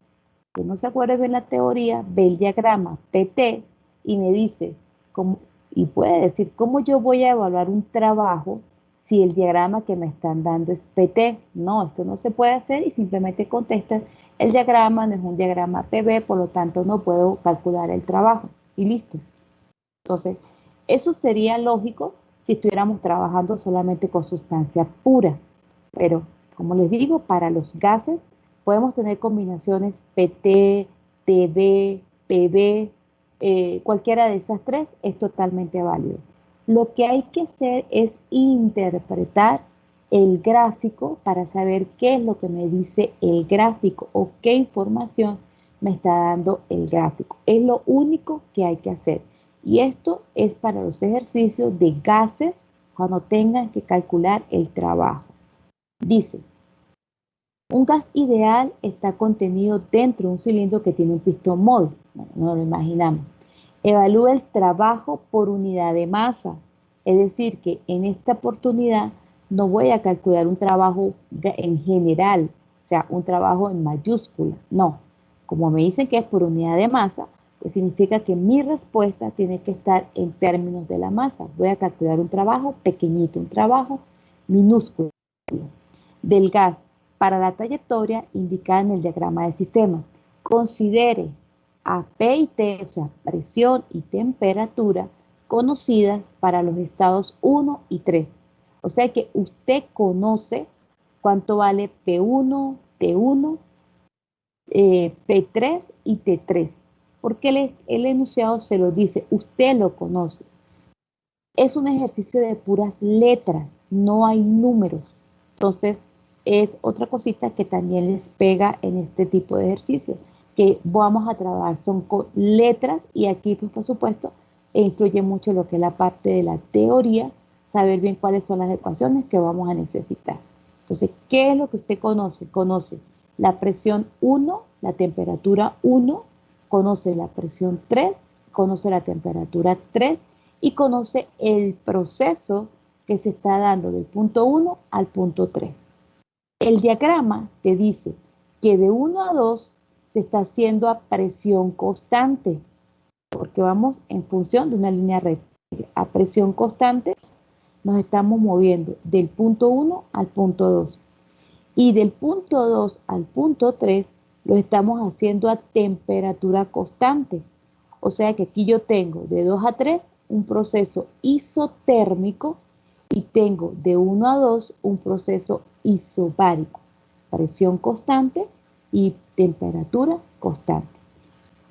que no se acuerde bien la teoría, ve el diagrama PT y me dice, y puede decir, ¿cómo yo voy a evaluar un trabajo si el diagrama que me están dando es PT? No, esto no se puede hacer y simplemente contestan, el diagrama no es un diagrama PV, por lo tanto no puedo calcular el trabajo y listo. Entonces, eso sería lógico si estuviéramos trabajando solamente con sustancia pura, pero como les digo, para los gases podemos tener combinaciones PT, TB, PB, cualquiera de esas tres es totalmente válido. Lo que hay que hacer es interpretar el gráfico para saber qué es lo que me dice el gráfico o qué información me está dando el gráfico. Es lo único que hay que hacer. Y esto es para los ejercicios de gases cuando tengan que calcular el trabajo. Dice, un gas ideal está contenido dentro de un cilindro que tiene un pistón móvil. Bueno, no lo imaginamos. Evalúa el trabajo por unidad de masa. Es decir, que en esta oportunidad no voy a calcular un trabajo en general, o sea, un trabajo en mayúscula. No, como me dicen que es por unidad de masa, pues significa que mi respuesta tiene que estar en términos de la masa. Voy a calcular un trabajo pequeñito, un trabajo minúsculo del gas para la trayectoria indicada en el diagrama del sistema. Considere a P y T, o sea, presión y temperatura, conocidas para los estados 1 y 3. O sea que usted conoce cuánto vale P1, T1, P3 y T3. Porque el enunciado se lo dice, usted lo conoce. Es un ejercicio de puras letras, no hay números. Entonces, es otra cosita que también les pega en este tipo de ejercicio, que vamos a trabajar son con letras y aquí, pues, por supuesto, influye mucho lo que es la parte de la teoría, saber bien cuáles son las ecuaciones que vamos a necesitar. Entonces, ¿qué es lo que usted conoce? Conoce la presión 1, la temperatura 1, conoce la presión 3, conoce la temperatura 3 y conoce el proceso que se está dando del punto 1 al punto 3. El diagrama te dice que de 1 a 2 se está haciendo a presión constante, porque vamos en función de una línea recta. A presión constante nos estamos moviendo del punto 1 al punto 2. Y del punto 2 al punto 3 lo estamos haciendo a temperatura constante. O sea que aquí yo tengo de 2 a 3 un proceso isotérmico y tengo de 1 a 2 un proceso isobárico, presión constante y temperatura constante.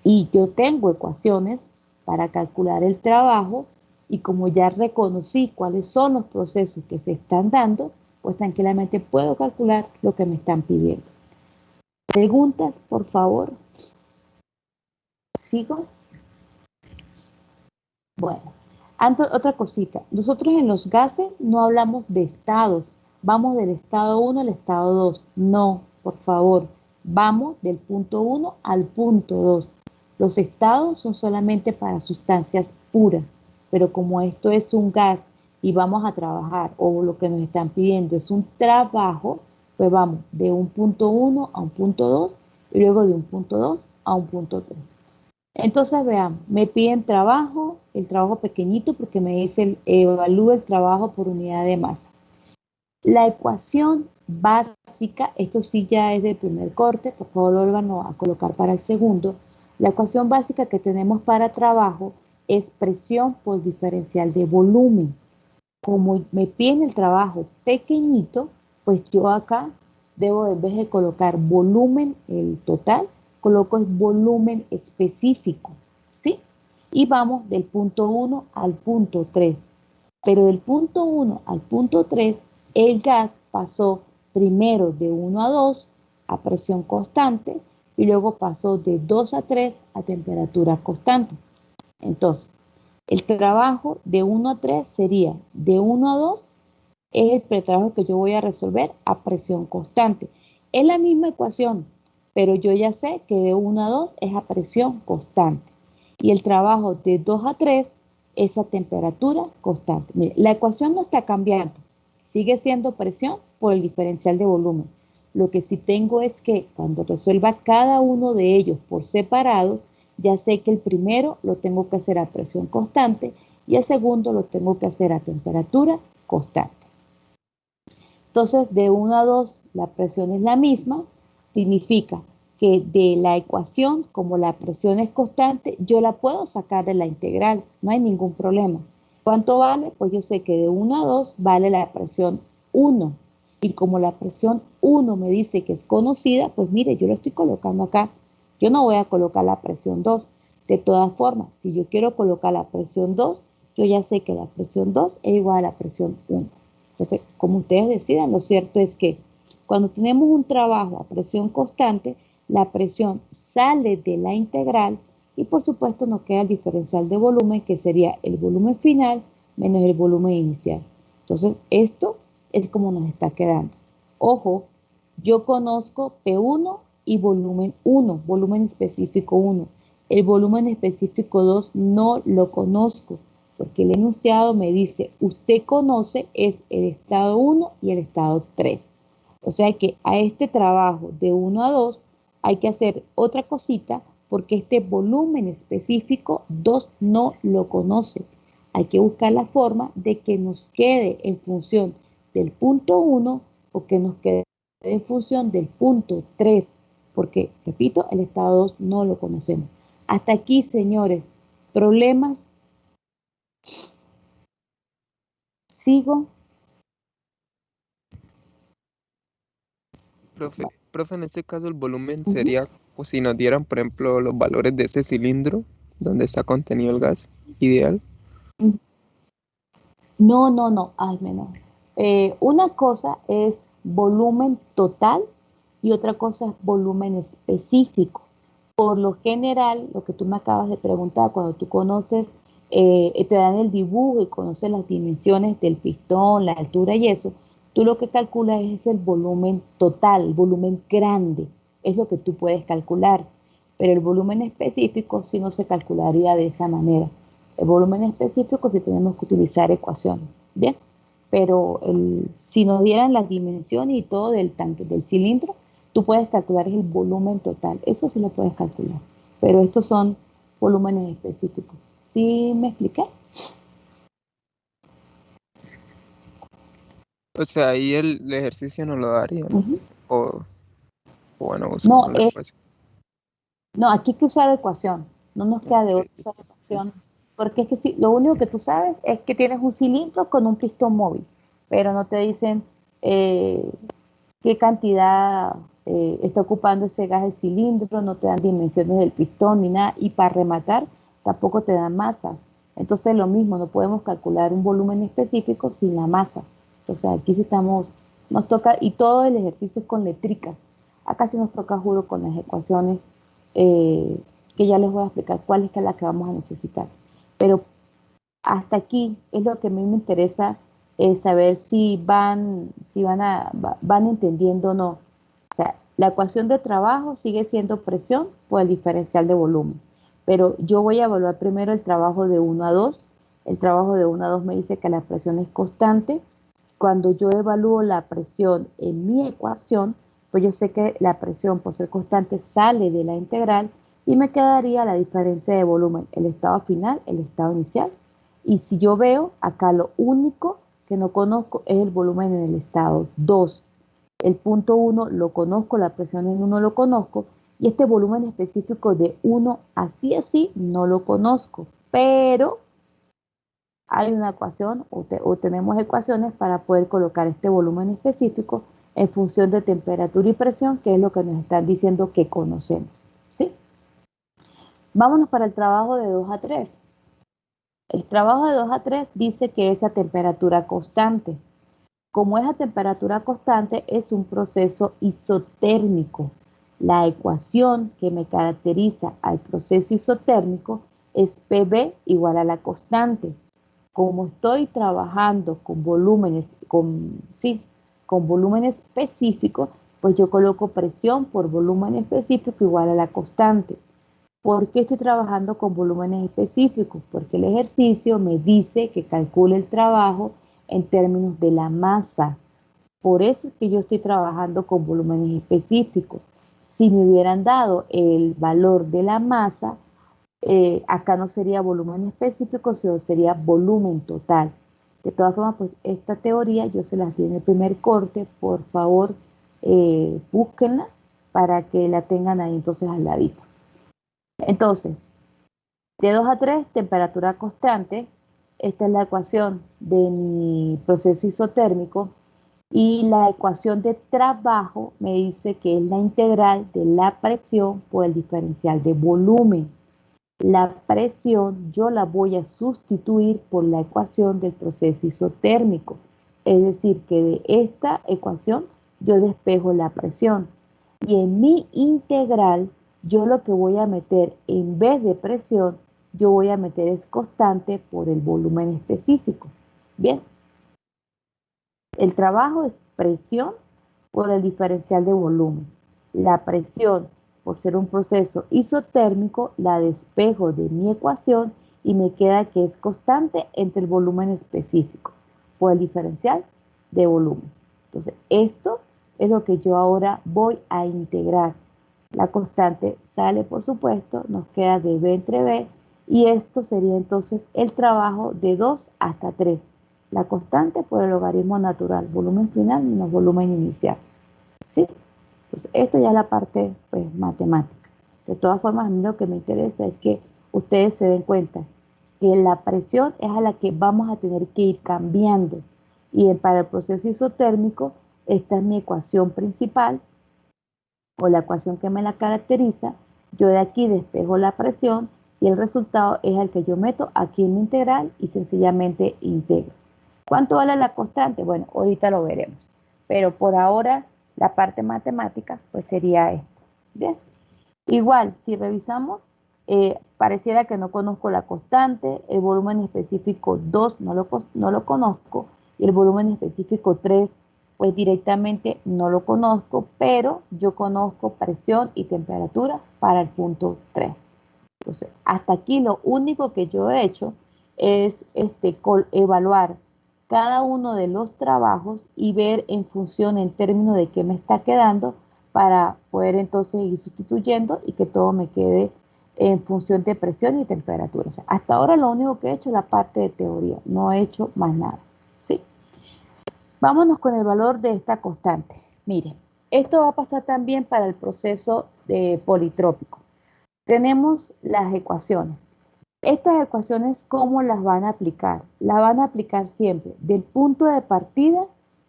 Y yo tengo ecuaciones para calcular el trabajo y como ya reconocí cuáles son los procesos que se están dando, pues tranquilamente puedo calcular lo que me están pidiendo. ¿Preguntas, por favor? ¿Sigo? Bueno, antes, otra cosita. Nosotros en los gases no hablamos de estados. Vamos del estado 1 al estado 2. No, por favor. Vamos del punto 1 al punto 2. Los estados son solamente para sustancias puras, pero como esto es un gas y vamos a trabajar, o lo que nos están pidiendo es un trabajo, pues vamos de un punto 1 a un punto 2 y luego de un punto 2 a un punto 3. Entonces veamos, me piden trabajo, el trabajo pequeñito porque me dice evalúa el trabajo por unidad de masa. La ecuación básica, esto sí ya es del primer corte, por favor vuélvanlo a colocar para el segundo. La ecuación básica que tenemos para trabajo es presión por diferencial de volumen. Como me piden el trabajo pequeñito, pues yo acá debo, en vez de colocar volumen, el total, coloco el volumen específico, ¿sí? Y vamos del punto 1 al punto 3. Pero del punto 1 al punto 3, el gas pasó primero de 1 a 2 a presión constante y luego pasó de 2 a 3 a temperatura constante. Entonces, el trabajo de 1 a 3 sería de 1 a 2 es el pretrabajo que yo voy a resolver a presión constante. Es la misma ecuación, pero yo ya sé que de 1 a 2 es a presión constante. Y el trabajo de 2 a 3 es a temperatura constante. Mire, la ecuación no está cambiando. Sigue siendo presión por el diferencial de volumen. Lo que sí tengo es que cuando resuelva cada uno de ellos por separado, ya sé que el primero lo tengo que hacer a presión constante y el segundo lo tengo que hacer a temperatura constante. Entonces, de 1 a 2 la presión es la misma, significa que de la ecuación, como la presión es constante, yo la puedo sacar de la integral, no hay ningún problema. ¿Cuánto vale? Pues yo sé que de 1 a 2 vale la presión 1. Y como la presión 1 me dice que es conocida, pues mire, yo lo estoy colocando acá. Yo no voy a colocar la presión 2. De todas formas, si yo quiero colocar la presión 2, yo ya sé que la presión 2 es igual a la presión 1. Entonces, como ustedes decidan, lo cierto es que cuando tenemos un trabajo a presión constante, la presión sale de la integral y por supuesto nos queda el diferencial de volumen, que sería el volumen final menos el volumen inicial. Entonces, esto es como nos está quedando. Ojo, yo conozco P1 y volumen 1, volumen específico 1. El volumen específico 2 no lo conozco, porque el enunciado me dice, usted conoce es el estado 1 y el estado 3. O sea que a este trabajo de 1 a 2 hay que hacer otra cosita porque este volumen específico 2 no lo conoce. Hay que buscar la forma de que nos quede en función del punto 1 o que nos quede en función del punto 3, porque, repito, el estado 2 no lo conocemos. Hasta aquí, señores, problemas. Sigo. Profe, en este caso el volumen sería, pues si nos dieran, por ejemplo, los valores de ese cilindro donde está contenido el gas ideal. No, no, no, ay, menor. Una cosa es volumen total y otra cosa es volumen específico. Por lo general, lo que tú me acabas de preguntar, cuando tú conoces, te dan el dibujo y conoces las dimensiones del pistón, la altura y eso, tú lo que calculas es el volumen total, el volumen grande, es lo que tú puedes calcular. Pero el volumen específico sí no se calcularía de esa manera. El volumen específico sí tenemos que utilizar ecuaciones, ¿bien? Pero si nos dieran las dimensiones y todo del tanque, del cilindro, tú puedes calcular el volumen total, eso sí lo puedes calcular, pero estos son volúmenes específicos. ¿Sí me expliqué? O sea, ahí el ejercicio no lo daría, ¿no? O bueno, No, buscamos la ecuación. no, aquí hay que usar ecuación, no nos queda de otra usar ecuación, porque es que sí, lo único que tú sabes es que tienes un cilindro con un pistón móvil, pero no te dicen qué cantidad está ocupando ese gas del cilindro, no te dan dimensiones del pistón ni nada, y para rematar tampoco te dan masa. Entonces lo mismo, no podemos calcular un volumen específico sin la masa. Entonces aquí sí estamos, nos toca, y todo el ejercicio es con letrica. Acá sí nos toca, juro, con las ecuaciones que ya les voy a explicar cuál es la que vamos a necesitar. Pero hasta aquí es lo que a mí me interesa saber si van entendiendo o no. O sea, la ecuación de trabajo sigue siendo presión por el diferencial de volumen. pero yo voy a evaluar primero el trabajo de 1 a 2. El trabajo de 1 a 2 me dice que la presión es constante. Cuando yo evalúo la presión en mi ecuación, pues yo sé que la presión por ser constante sale de la integral y me quedaría la diferencia de volumen, el estado final, el estado inicial. Y si yo veo acá, lo único que no conozco es el volumen en el estado 2. El punto 1 lo conozco, la presión en 1 lo conozco, y este volumen específico de 1 así no lo conozco, pero hay una ecuación o tenemos ecuaciones para poder colocar este volumen específico en función de temperatura y presión, que es lo que nos están diciendo que conocemos, ¿sí? Vámonos para el trabajo de 2 a 3. El trabajo de 2 a 3 dice que es a temperatura constante. Como es a temperatura constante, es un proceso isotérmico. La ecuación que me caracteriza al proceso isotérmico es PV igual a la constante. Como estoy trabajando con volúmenes, con volumen específico, pues yo coloco presión por volumen específico igual a la constante. ¿Por qué estoy trabajando con volúmenes específicos? Porque el ejercicio me dice que calcule el trabajo en términos de la masa. Por eso es que yo estoy trabajando con volúmenes específicos. Si me hubieran dado el valor de la masa, acá no sería volumen específico, sino sería volumen total. De todas formas, pues esta teoría yo se las di en el primer corte. Por favor, búsquenla para que la tengan ahí entonces al ladito. Entonces, de 2 a 3, temperatura constante. Esta es la ecuación de mi proceso isotérmico. Y la ecuación de trabajo me dice que es la integral de la presión por el diferencial de volumen. La presión yo la voy a sustituir por la ecuación del proceso isotérmico. Es decir, que de esta ecuación yo despejo la presión. Y en mi integral, yo lo que voy a meter en vez de presión, yo voy a meter es constante por el volumen específico. Bien. El trabajo es presión por el diferencial de volumen. La presión, por ser un proceso isotérmico, la despejo de mi ecuación y me queda que es constante entre el volumen específico por el diferencial de volumen. Entonces, esto es lo que yo ahora voy a integrar. La constante sale, por supuesto, nos queda de B entre B, y esto sería entonces el trabajo de 2 hasta 3. La constante por el logaritmo natural, volumen final menos volumen inicial. ¿Sí? Entonces, esto ya es la parte pues, matemática. De todas formas, a mí lo que me interesa es que ustedes se den cuenta que la presión es a la que vamos a tener que ir cambiando. Y para el proceso isotérmico, esta es mi ecuación principal, o la ecuación que me la caracteriza. Yo de aquí despejo la presión y el resultado es el que yo meto aquí en mi integral y sencillamente integro. ¿Cuánto vale la constante? Bueno, ahorita lo veremos. Pero por ahora, la parte matemática, pues sería esto. Bien. Igual, si revisamos, pareciera que no conozco la constante, el volumen específico 2 no lo conozco, y el volumen específico 3, pues directamente no lo conozco, pero yo conozco presión y temperatura para el punto 3. Entonces, hasta aquí lo único que yo he hecho es evaluar cada uno de los trabajos y ver en función, en términos de qué me está quedando, para poder entonces ir sustituyendo y que todo me quede en función de presión y temperatura. O sea, hasta ahora lo único que he hecho es la parte de teoría, no he hecho más nada. ¿Sí? Vámonos con el valor de esta constante. Mire, esto va a pasar también para el proceso politrópico. Tenemos las ecuaciones. Estas ecuaciones, ¿cómo las van a aplicar? Las van a aplicar siempre del punto de partida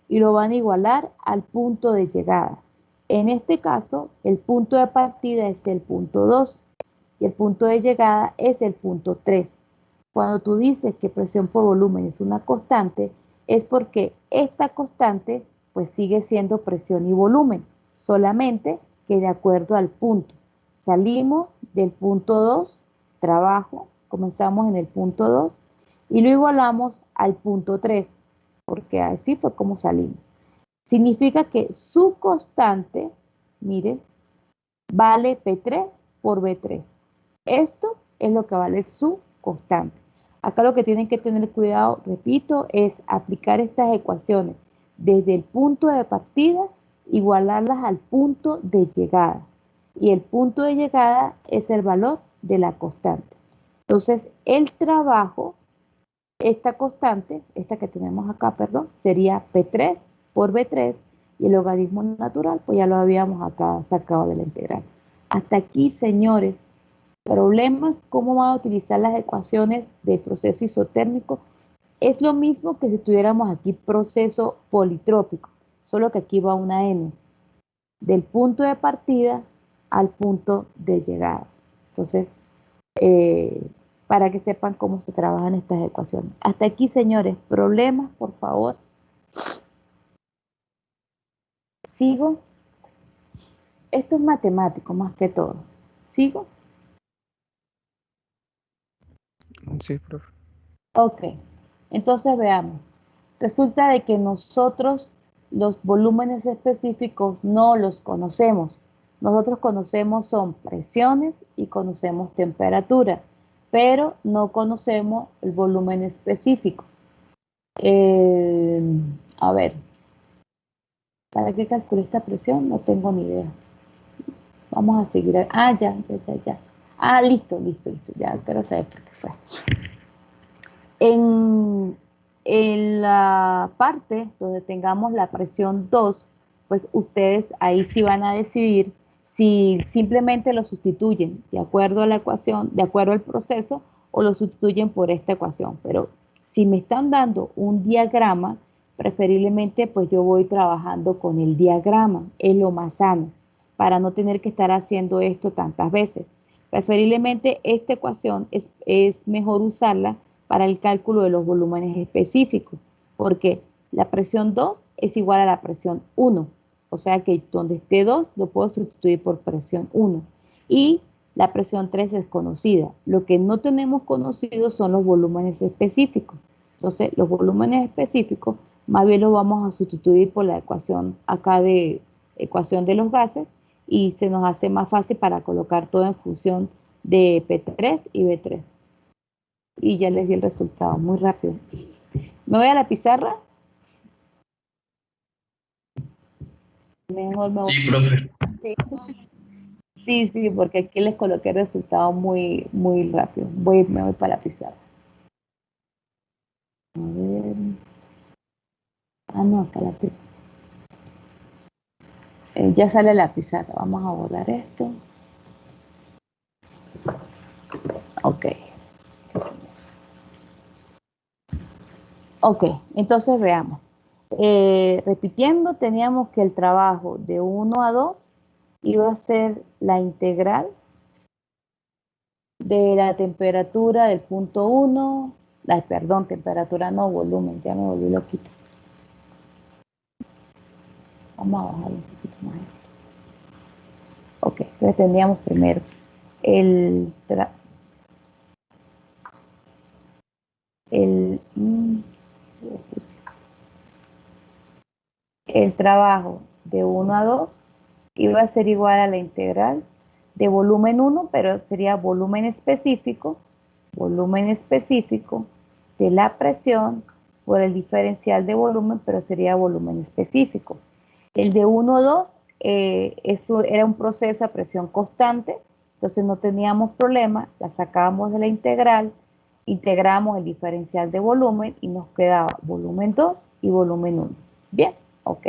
y lo van a igualar al punto de llegada. En este caso, el punto de partida es el punto 2 y el punto de llegada es el punto 3. Cuando tú dices que presión por volumen es una constante, es porque esta constante pues sigue siendo presión y volumen, solamente que de acuerdo al punto. Salimos del punto 2, trabajo, comenzamos en el punto 2 y lo igualamos al punto 3, porque así fue como salimos. Significa que su constante, miren, vale P3 por B3. Esto es lo que vale su constante. Acá lo que tienen que tener cuidado, repito, es aplicar estas ecuaciones desde el punto de partida, igualarlas al punto de llegada. Y el punto de llegada es el valor de la constante. Entonces, el trabajo, esta constante, esta que tenemos acá, perdón, sería P3 por B3, y el logaritmo natural, pues ya lo habíamos acá sacado de la integral. Hasta aquí, señores, problemas, cómo van a utilizar las ecuaciones del proceso isotérmico. Es lo mismo que si tuviéramos aquí proceso politrópico, solo que aquí va una n, del punto de partida al punto de llegada. Entonces, para que sepan cómo se trabajan estas ecuaciones. Hasta aquí, señores, problemas, por favor. ¿Sigo? Esto es matemático más que todo. ¿Sigo? Sí, profe. Ok. Entonces veamos. Resulta de que nosotros los volúmenes específicos no los conocemos. Nosotros conocemos son presiones y conocemos temperatura, pero no conocemos el volumen específico. A ver, ¿para qué calculé esta presión? No tengo ni idea. Vamos a seguir. Ah, ya. Ah, listo. Ya quiero saber por qué fue. En la parte donde tengamos la presión 2, pues ustedes ahí sí van a decidir si simplemente lo sustituyen de acuerdo a la ecuación, de acuerdo al proceso, o lo sustituyen por esta ecuación. Pero si me están dando un diagrama, preferiblemente pues yo voy trabajando con el diagrama, es lo más sano, para no tener que estar haciendo esto tantas veces. Preferiblemente esta ecuación es mejor usarla para el cálculo de los volúmenes específicos, porque la presión 2 es igual a la presión 1, o sea que donde esté 2 lo puedo sustituir por presión 1, y la presión 3 es conocida. Lo que no tenemos conocido son los volúmenes específicos. Entonces, los volúmenes específicos más bien los vamos a sustituir por la ecuación acá de ecuación de los gases, y se nos hace más fácil para colocar todo en función de P3 y B3. Y ya les di el resultado, muy rápido. Me voy a la pizarra. Mejor me voy. Sí, profe. Sí, porque aquí les coloqué el resultado muy rápido. Me voy para la pizarra. A ver. Ah, no, acá la pizarra. Ya sale la pizarra. Vamos a borrar esto. Ok. Ok, entonces veamos. Repitiendo, teníamos que el trabajo de 1 a 2 iba a ser la integral de la temperatura del punto 1, perdón, temperatura no, volumen, ya me volví loquita. Vamos a bajar un poquito más esto. Ok, entonces tendríamos primero el trabajo de 1 a 2 iba a ser igual a la integral de volumen 1, pero sería volumen específico de la presión por el diferencial de volumen, pero sería volumen específico. El de 1 a 2, eso era un proceso a presión constante, entonces no teníamos problema, la sacábamos de la integral, integramos el diferencial de volumen y nos quedaba volumen 2 y volumen 1. Bien, ok.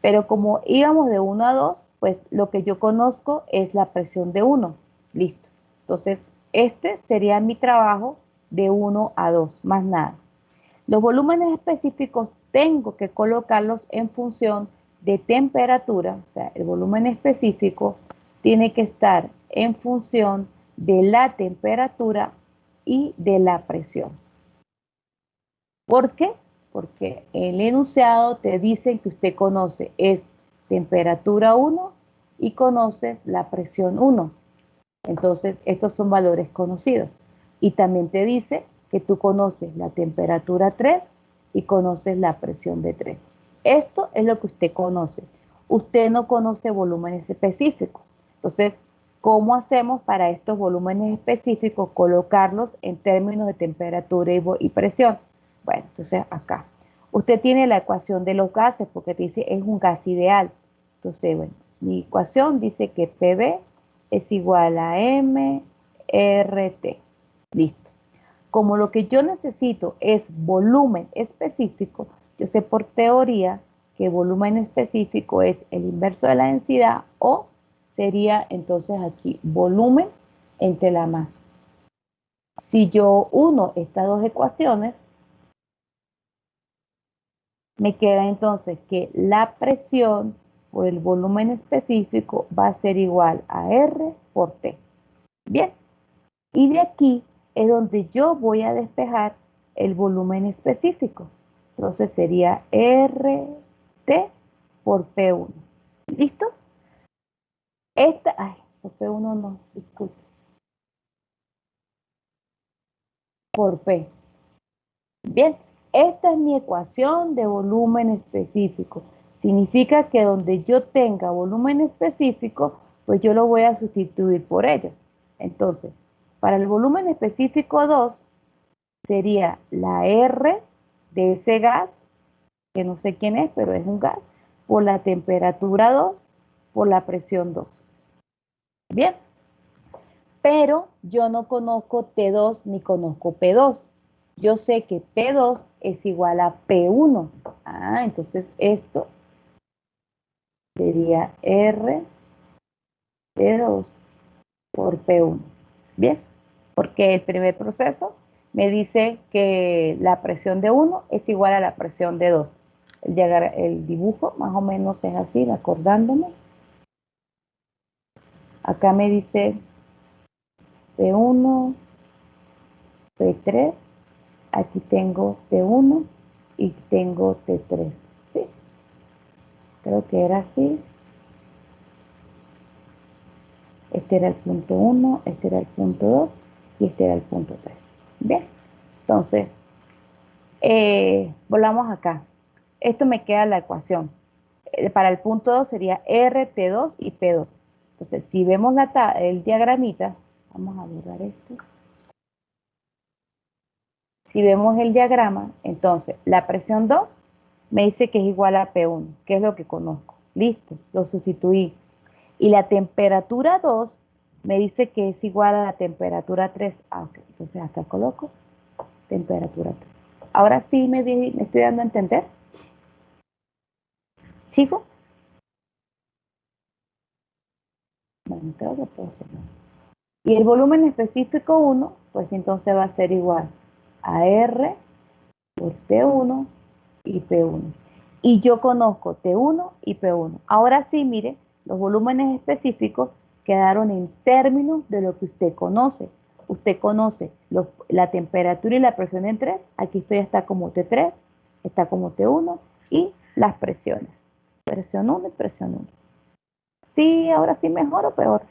Pero como íbamos de 1 a 2, pues lo que yo conozco es la presión de 1. Listo. Entonces, este sería mi trabajo de 1 a 2, más nada. Los volúmenes específicos tengo que colocarlos en función de temperatura, o sea, el volumen específico tiene que estar en función de la temperatura y de la presión. ¿Por qué? Porque el enunciado te dice que usted conoce es temperatura 1 y conoces la presión 1. Entonces, estos son valores conocidos. Y también te dice que tú conoces la temperatura 3 y conoces la presión de 3. Esto es lo que usted conoce. Usted no conoce volúmenes específicos. Entonces, ¿Cómo hacemos para estos volúmenes específicos colocarlos en términos de temperatura y presión? Bueno, entonces acá. Usted tiene la ecuación de los gases porque te dice es un gas ideal. Entonces, bueno, mi ecuación dice que PV es igual a mRT. Listo. Como lo que yo necesito es volumen específico, yo sé por teoría que volumen específico es el inverso de la densidad o sería entonces aquí volumen entre la masa. Si yo uno estas dos ecuaciones, me queda entonces que la presión por el volumen específico va a ser igual a R por T. Bien, y de aquí es donde yo voy a despejar el volumen específico. Entonces sería RT por P1. ¿Listo? Por P1 no, disculpe. Por P. Bien, esta es mi ecuación de volumen específico. Significa que donde yo tenga volumen específico, pues yo lo voy a sustituir por ello. Entonces, para el volumen específico 2, sería la R de ese gas, que no sé quién es, pero es un gas, por la temperatura 2, por la presión 2. Bien, pero yo no conozco T2 ni conozco P2. Yo sé que P2 es igual a P1. Entonces esto sería R T2 por P1. Bien, porque el primer proceso me dice que la presión de 1 es igual a la presión de 2. El dibujo más o menos es así, acordándome. Acá me dice P1, P3. Aquí tengo T1 y tengo T3. ¿Sí? Creo que era así. Este era el punto 1, este era el punto 2 y este era el punto 3. Bien, entonces, volvamos acá. Esto me queda la ecuación. Para el punto 2 sería RT2 y P2. Entonces, si vemos el diagramita, vamos a borrar esto. Si vemos el diagrama, entonces la presión 2 me dice que es igual a P1, que es lo que conozco. Listo, lo sustituí. Y la temperatura 2 me dice que es igual a la temperatura 3. Ok, entonces acá coloco temperatura 3. Ahora sí me estoy dando a entender. ¿Sigo? Bueno, creo que puedo seguir. Y el volumen específico 1, pues entonces va a ser igual a R por T1 y P1. Y yo conozco T1 y P1. Ahora sí, mire, los volúmenes específicos quedaron en términos de lo que usted conoce. Usted conoce la temperatura y la presión en 3. Aquí esto ya está como T3, está como T1 y las presiones. Presión 1 y presión 1. Sí, ahora sí mejor o peor.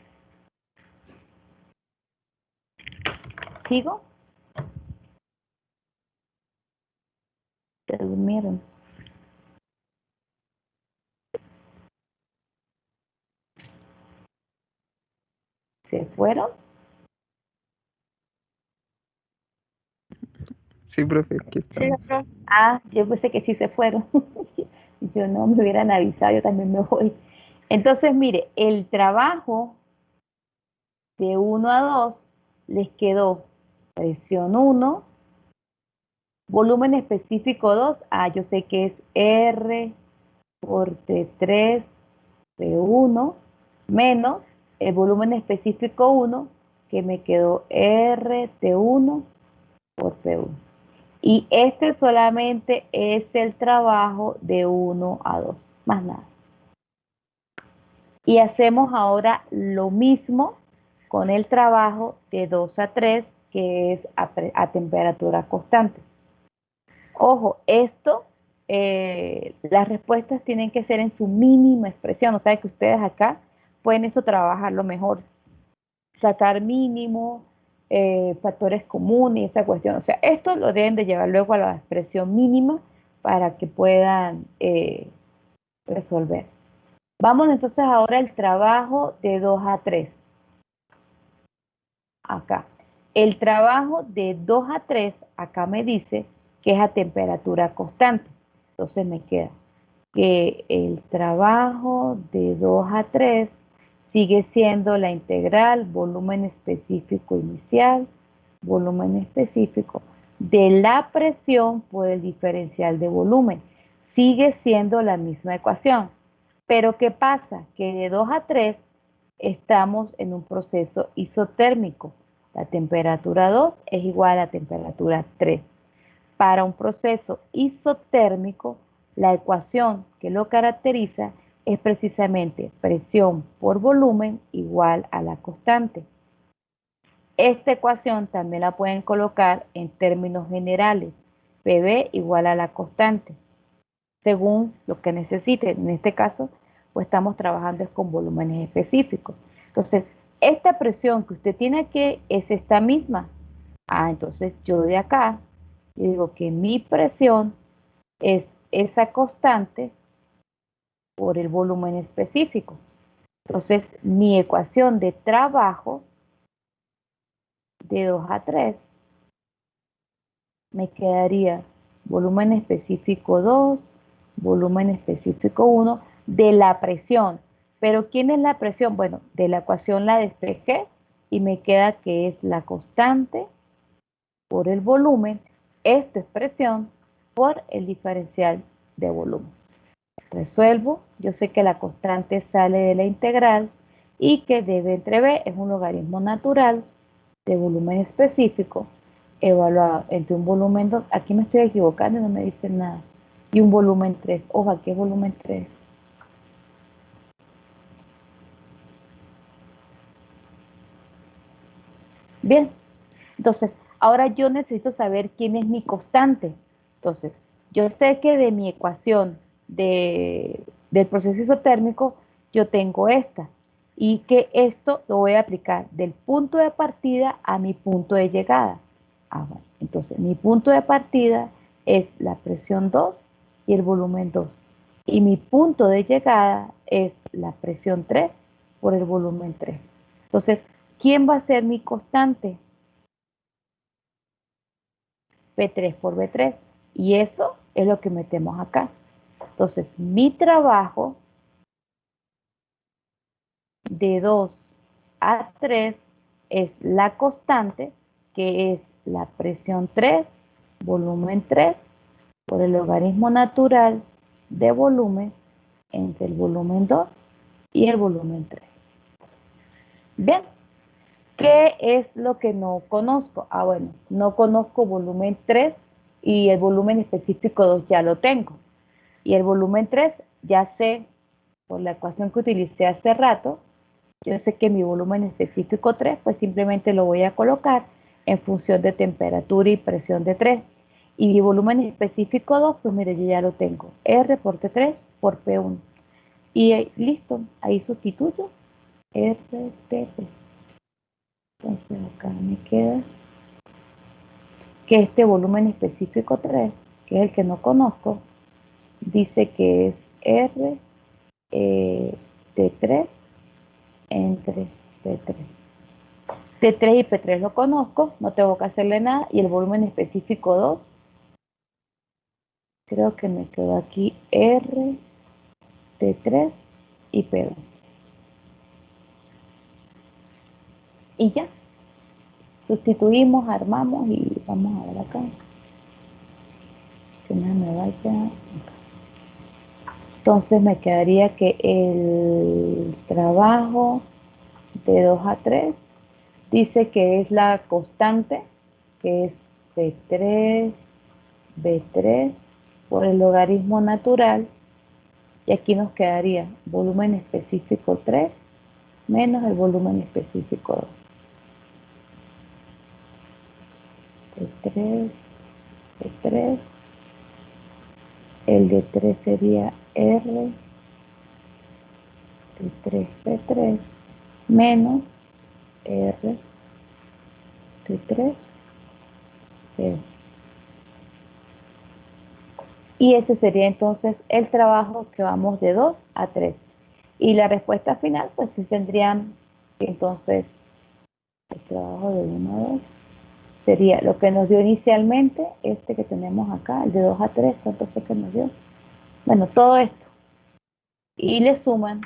¿Sigo? Se durmieron. ¿Se fueron? Sí, profe, aquí Sí, estamos. profe. Yo pensé que sí se fueron. Yo no me hubieran avisado, yo también me voy. Entonces, mire, el trabajo de 1 a 2 les quedó presión 1, volumen específico 2. Yo sé que es R por T3 P1 menos el volumen específico 1 que me quedó R T1 por P1. Y este solamente es el trabajo de 1 a 2, más nada. Y hacemos ahora lo mismo con el trabajo de 2 a 3, que es a temperatura constante. Ojo, las respuestas tienen que ser en su mínima expresión. O sea que ustedes acá pueden esto trabajarlo mejor. Sacar mínimo, factores comunes y esa cuestión. O sea, esto lo deben de llevar luego a la expresión mínima para que puedan resolver. Vamos entonces ahora al trabajo de 2 a 3. acá. El trabajo de 2 a 3, acá me dice que es a temperatura constante. Entonces me queda que el trabajo de 2 a 3 sigue siendo la integral volumen específico inicial, volumen específico de la presión por el diferencial de volumen. Sigue siendo la misma ecuación. Pero ¿qué pasa? Que de 2 a 3 estamos en un proceso isotérmico. La temperatura 2 es igual a temperatura 3. Para un proceso isotérmico, la ecuación que lo caracteriza es precisamente presión por volumen igual a la constante. Esta ecuación también la pueden colocar en términos generales. PV igual a la constante, según lo que necesiten. En este caso, pues estamos trabajando es con volúmenes específicos. Entonces, esta presión que usted tiene aquí es esta misma. Entonces yo de acá, yo digo que mi presión es esa constante por el volumen específico. Entonces, mi ecuación de trabajo de 2 a 3 me quedaría volumen específico 2, volumen específico 1 de la presión. ¿Pero quién es la presión? Bueno, de la ecuación la despejé y me queda que es la constante por el volumen. Esto es presión por el diferencial de volumen. Resuelvo, yo sé que la constante sale de la integral y que D entre B es un logaritmo natural de volumen específico evaluado entre un volumen 2, aquí me estoy equivocando y no me dicen nada, y un volumen 3. Ojo, aquí es volumen 3. Bien, entonces, ahora yo necesito saber quién es mi constante. Entonces, yo sé que de mi ecuación del proceso isotérmico, yo tengo esta. Y que esto lo voy a aplicar del punto de partida a mi punto de llegada. Bueno, entonces, mi punto de partida es la presión 2 y el volumen 2. Y mi punto de llegada es la presión 3 por el volumen 3. Entonces, ¿quién va a ser mi constante? P3 por B3. Y eso es lo que metemos acá. Entonces, mi trabajo de 2 a 3 es la constante, que es la presión 3, volumen 3, por el logaritmo natural de volumen entre el volumen 2 y el volumen 3. Bien, ¿qué es lo que no conozco? Bueno, no conozco volumen 3 y el volumen específico 2 ya lo tengo. Y el volumen 3 ya sé, por la ecuación que utilicé hace rato, yo sé que mi volumen específico 3, pues simplemente lo voy a colocar en función de temperatura y presión de 3. Y mi volumen específico 2, pues mire, yo ya lo tengo. R por T3 por P1. Y listo, ahí sustituyo RTP. Entonces acá me queda que este volumen específico 3, que es el que no conozco, dice que es R T3 entre P3. T3 y P3 lo conozco, no tengo que hacerle nada. Y el volumen específico 2, creo que me quedó aquí R, T3 y P2. Y ya, sustituimos, armamos y vamos a ver acá. Que no me vaya. Entonces me quedaría que el trabajo de 2 a 3 dice que es la constante, que es P3, B3 por el logaritmo natural, y aquí nos quedaría volumen específico 3 menos el volumen específico 2. P3, P3, el de 3 sería R, T3, P3, menos R, T3, P2. Y ese sería entonces el trabajo que vamos de 2 a 3. Y la respuesta final, pues sí tendrían que entonces El trabajo de 1 a 2 sería lo que nos dio inicialmente, este que tenemos acá, el de 2 a 3, ¿cuánto fue que nos dio? Bueno, todo esto. Y le suman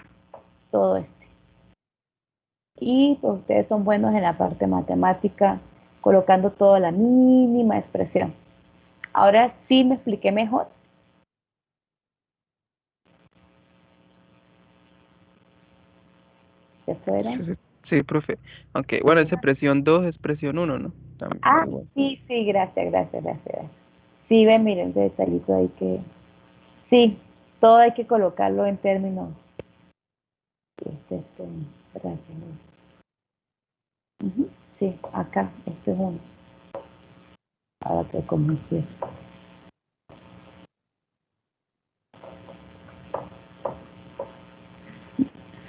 todo este. Y pues ustedes son buenos en la parte matemática, colocando toda la mínima expresión. Ahora sí me expliqué mejor. ¿Se fueron? Sí, profe. Aunque, Sí. bueno, esa presión 2 es presión 1, ¿no? También da Ah, igual. sí, sí, gracias. Sí, ven, miren, el detallito hay que... Sí, todo hay que colocarlo en términos... gracias. Sí, acá, esto es uno. Ahora que como si...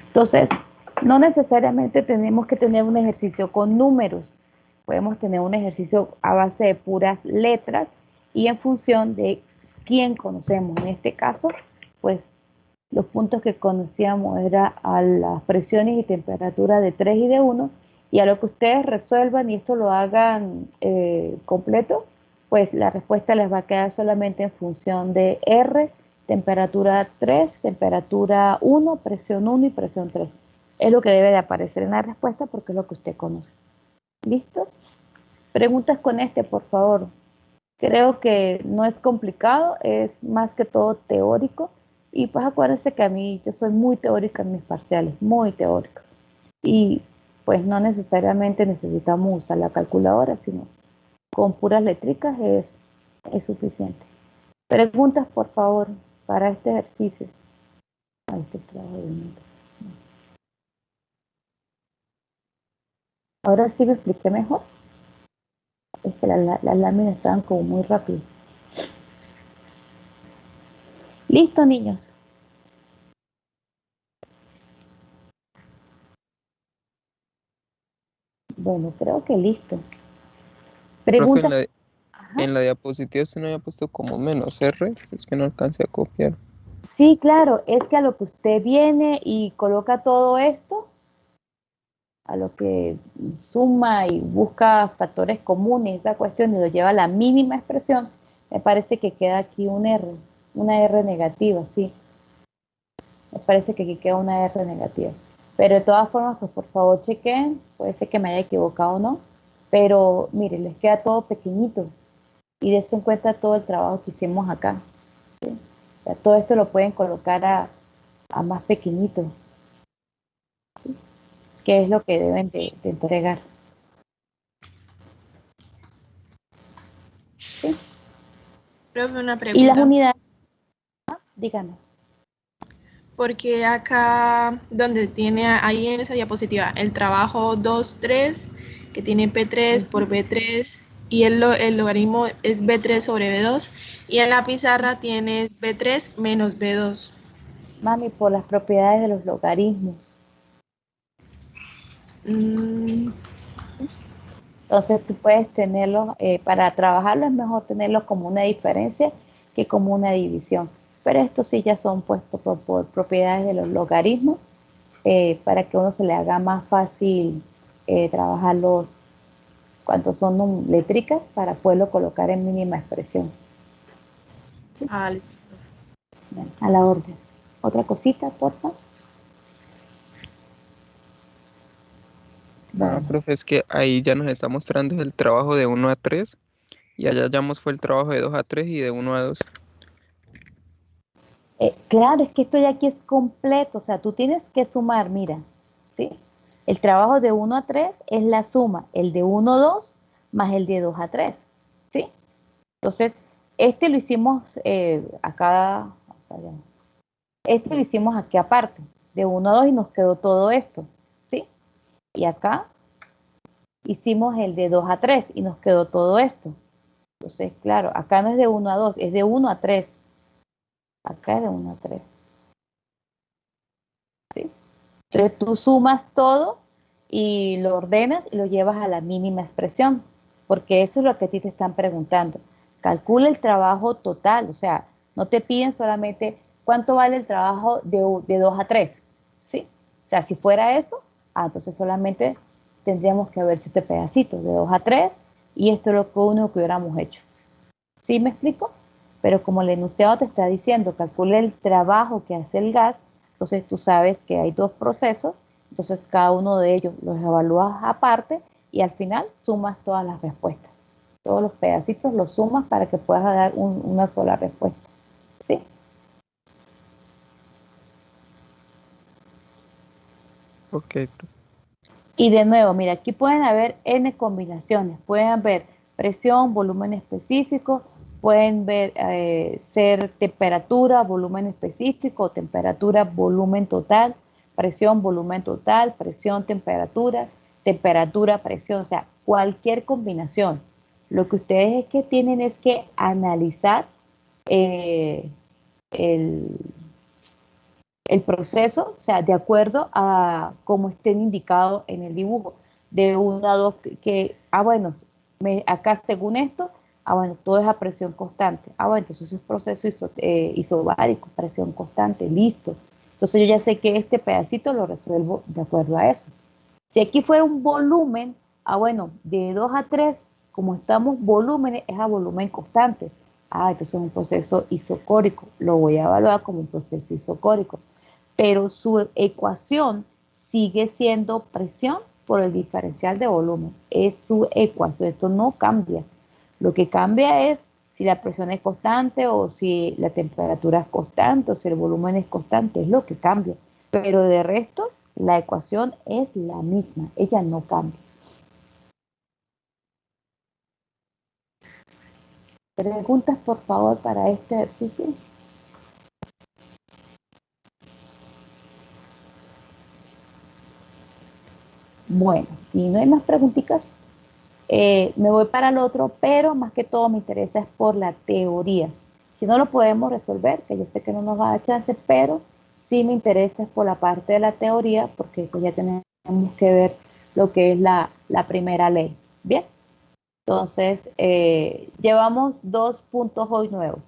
Entonces, no necesariamente tenemos que tener un ejercicio con números. Podemos tener un ejercicio a base de puras letras y en función de quién conocemos. En este caso, pues los puntos que conocíamos era a las presiones y temperaturas de 3 y de 1, y a lo que ustedes resuelvan y esto lo hagan completo, pues la respuesta les va a quedar solamente en función de R, temperatura 3, temperatura 1, presión 1 y presión 3. Es lo que debe de aparecer en la respuesta porque es lo que usted conoce. ¿Listo? Preguntas con este, por favor. Creo que no es complicado, es más que todo teórico. Y pues acuérdense que a mí, yo soy muy teórica en mis parciales, muy teórica. Y pues no necesariamente necesitamos usar la calculadora, sino con puras letricas es suficiente. Preguntas, por favor, para este ejercicio. Este es trabajo de mente. Ahora sí me expliqué mejor. Es que las láminas estaban como muy rápidas. Listo, niños. Bueno, creo que listo. Profe, Preguntas. Ajá. en la diapositiva usted no había puesto como menos R, es que no alcancé a copiar. Sí, claro, es que a lo que usted viene y coloca todo esto, a lo que suma y busca factores comunes, esa cuestión y lo lleva a la mínima expresión, me parece que queda aquí un R, una R negativa, sí. Me parece que aquí queda una R negativa. Pero de todas formas, pues por favor chequen, puede ser que me haya equivocado o no, pero mire, les queda todo pequeñito y dense en cuenta todo el trabajo que hicimos acá. ¿Sí? O sea, todo esto lo pueden colocar a más pequeñito, ¿sí? Que es lo que deben de entregar. ¿Sí? Profe, una Y las pregunta. unidades, díganme. Porque acá donde tiene ahí en esa diapositiva el trabajo 2 3 que tiene P3 por B3 y el logaritmo es B3 sobre B2 y en la pizarra tienes B3 menos B2. Mami, por las propiedades de los logaritmos. Mm, Entonces tú puedes tenerlos, para trabajarlo es mejor tenerlos como una diferencia que como una división. Pero estos sí ya son puestos por propiedades de los logaritmos, para que uno se le haga más fácil trabajarlos cuando son letricas para poderlo colocar en mínima expresión. vale. Bien, a la orden. Otra cosita, por favor. Bueno, Profe, es que ahí ya nos está mostrando el trabajo de 1 a 3 y allá ya fue el trabajo de 2 a 3 y de 1 a 2. claro, es que esto ya aquí es completo, o sea, tú tienes que sumar, mira, ¿sí? El trabajo de 1 a 3 es la suma, el de 1 a 2 más el de 2 a 3, ¿sí? Entonces, este lo hicimos este lo hicimos aquí aparte, de 1 a 2 y nos quedó todo esto, ¿sí? Y acá hicimos el de 2 a 3 y nos quedó todo esto. Entonces, claro, acá no es de 1 a 2, es de 1 a 3. Acá es de 1 a 3, ¿sí? Entonces tú sumas todo y lo ordenas y lo llevas a la mínima expresión, porque eso es lo que a ti te están preguntando. Calcula el trabajo total, o sea, no te piden solamente cuánto vale el trabajo de 2 a 3, ¿sí? O sea, si fuera eso, entonces solamente tendríamos que haber hecho este pedacito de 2 a 3 y esto es lo único que hubiéramos hecho. ¿Sí me explico? Pero como el enunciado te está diciendo, calcula el trabajo que hace el gas, entonces tú sabes que hay 2 procesos, entonces cada uno de ellos los evalúas aparte y al final sumas todas las respuestas. Todos los pedacitos los sumas para que puedas dar una sola respuesta. ¿Sí? Ok, Y de nuevo, mira, aquí pueden haber N combinaciones. Pueden haber presión, volumen específico, pueden ver ser temperatura, volumen específico, temperatura, volumen total, presión, temperatura, presión, o sea, cualquier combinación. Lo que ustedes tienen es que analizar el, el proceso, o sea, de acuerdo a cómo estén indicados en el dibujo. De 1 a 2, bueno, acá según esto, bueno, todo es a presión constante. Bueno, entonces es un proceso isobárico, presión constante, listo. Entonces yo ya sé que este pedacito lo resuelvo de acuerdo a eso. Si aquí fuera un volumen, bueno, de 2 a 3, como estamos volúmenes, es a volumen constante. Entonces es un proceso isocórico. Lo voy a evaluar como un proceso isocórico. Pero su ecuación sigue siendo presión por el diferencial de volumen. Es su ecuación. Esto no cambia. Lo que cambia es si la presión es constante o si la temperatura es constante o si el volumen es constante. Es lo que cambia. Pero de resto, la ecuación es la misma. Ella no cambia. ¿Preguntas, por favor, para este ejercicio? Bueno, si no hay más preguntitas, me voy para el otro, pero más que todo me interesa es por la teoría. Si no lo podemos resolver, que yo sé que no nos va a dar chance, pero sí me interesa es por la parte de la teoría, porque pues ya tenemos que ver lo que es la primera ley. Bien, entonces llevamos 2 puntos hoy nuevos.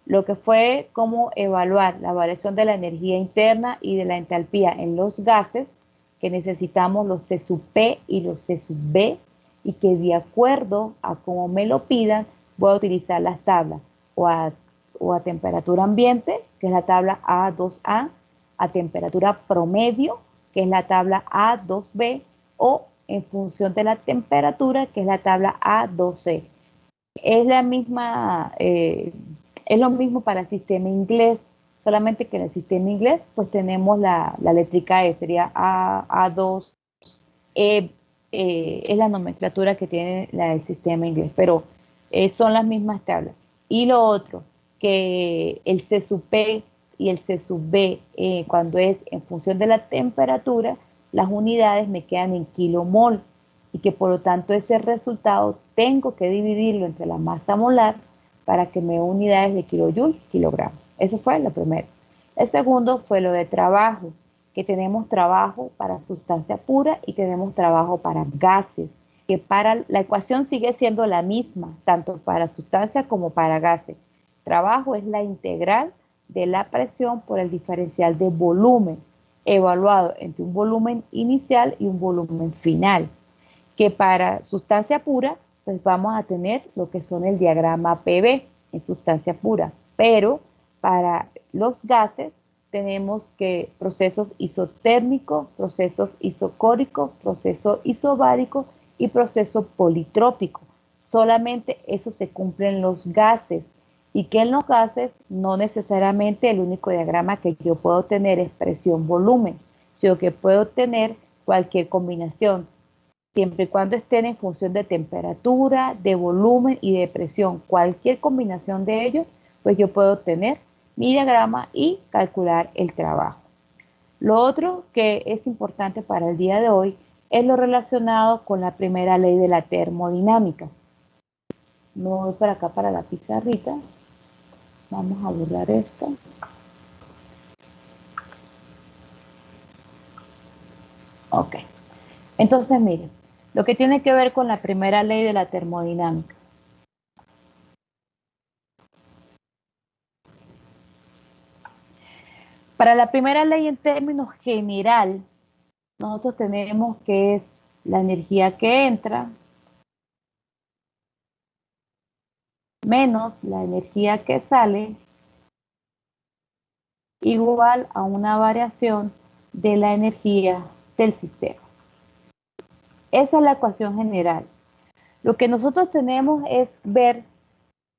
Lo que fue cómo evaluar la variación de la energía interna y de la entalpía en los gases, que necesitamos los C sub P y los C sub B, y que de acuerdo a cómo me lo pidan, voy a utilizar las tablas o a temperatura ambiente, que es la tabla A2A, a temperatura promedio, que es la tabla A2B, o en función de la temperatura, que es la tabla A2C. Es la misma, es lo mismo para el sistema inglés, solamente que en el sistema inglés pues tenemos la letrica E, sería A2, es la nomenclatura que tiene el sistema inglés, pero son las mismas tablas. Y lo otro, que el C sub P y el C sub B, cuando es en función de la temperatura, las unidades me quedan en kilomol y que por lo tanto ese resultado tengo que dividirlo entre la masa molar para que me dé unidades de kilojoule, kilogramo. Eso fue lo primero. El segundo fue lo de trabajo, que tenemos trabajo para sustancia pura y tenemos trabajo para gases, que para la ecuación sigue siendo la misma, tanto para sustancia como para gases. Trabajo es la integral de la presión por el diferencial de volumen, evaluado entre un volumen inicial y un volumen final, que para sustancia pura, pues vamos a tener lo que son el diagrama PV en sustancia pura, pero para los gases tenemos que procesos isotérmicos, procesos isocóricos, proceso isobárico y proceso politrópico. Solamente eso se cumple en los gases, y que en los gases no necesariamente el único diagrama que yo puedo tener es presión-volumen, sino que puedo tener cualquier combinación, siempre y cuando estén en función de temperatura, de volumen y de presión. Cualquier combinación de ellos, pues yo puedo tener mi diagrama y calcular el trabajo. Lo otro que es importante para el día de hoy es lo relacionado con la primera ley de la termodinámica. Me voy para acá para la pizarrita. Vamos a borrar esto. Ok. Entonces, miren, lo que tiene que ver con la primera ley de la termodinámica. Para la primera ley en términos general, nosotros tenemos que es la energía que entra menos la energía que sale igual a una variación de la energía del sistema. Esa es la ecuación general. Lo que nosotros tenemos es ver,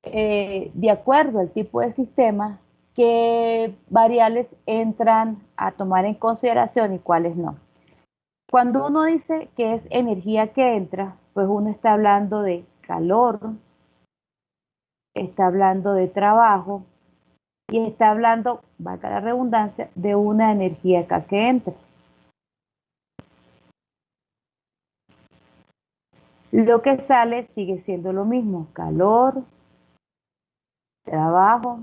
de acuerdo al tipo de sistema, qué variables entran a tomar en consideración y cuáles no. Cuando uno dice que es energía que entra, pues uno está hablando de calor, está hablando de trabajo y está hablando, valga la redundancia, de una energía acá que entra. Lo que sale sigue siendo lo mismo, calor, trabajo,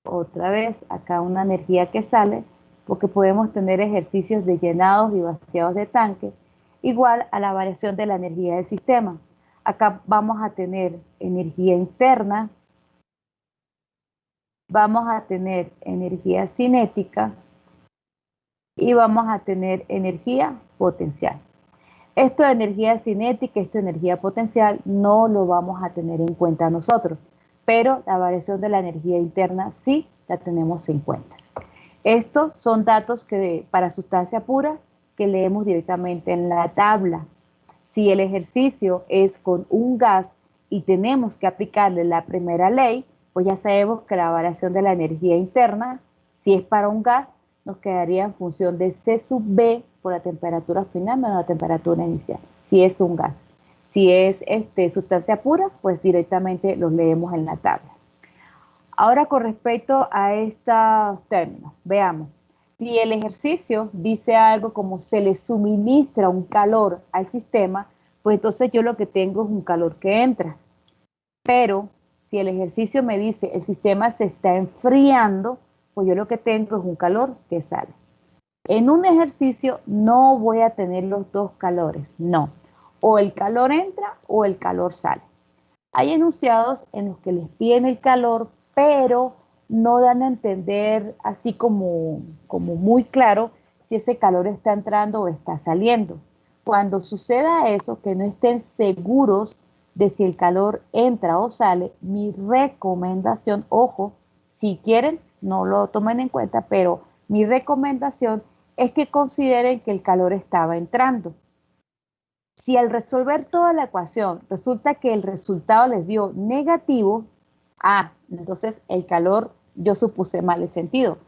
otra vez acá una energía que sale, porque podemos tener ejercicios de llenados y vaciados de tanque, igual a la variación de la energía del sistema. Acá vamos a tener energía interna, vamos a tener energía cinética y vamos a tener energía potencial. Esto de energía cinética, esto de energía potencial, no lo vamos a tener en cuenta nosotros, pero la variación de la energía interna sí la tenemos en cuenta. Estos son datos que para sustancia pura que leemos directamente en la tabla. Si el ejercicio es con un gas y tenemos que aplicarle la primera ley, pues ya sabemos que la variación de la energía interna, si es para un gas, nos quedaría en función de C sub B por la temperatura final menos la temperatura inicial, si es un gas. Si es sustancia pura, pues directamente los leemos en la tabla. Ahora con respecto a estos términos, veamos. Si el ejercicio dice algo como se le suministra un calor al sistema, pues entonces yo lo que tengo es un calor que entra. Pero si el ejercicio me dice el sistema se está enfriando, pues yo lo que tengo es un calor que sale. En un ejercicio no voy a tener los dos calores, no. O el calor entra o el calor sale. Hay enunciados en los que les piden el calor, pero no dan a entender así como muy claro si ese calor está entrando o está saliendo. Cuando suceda eso, que no estén seguros de si el calor entra o sale, mi recomendación, ojo, si quieren, no lo tomen en cuenta, pero mi recomendación es que consideren que el calor estaba entrando. Si al resolver toda la ecuación resulta que el resultado les dio negativo, entonces el calor, yo supuse mal el sentido.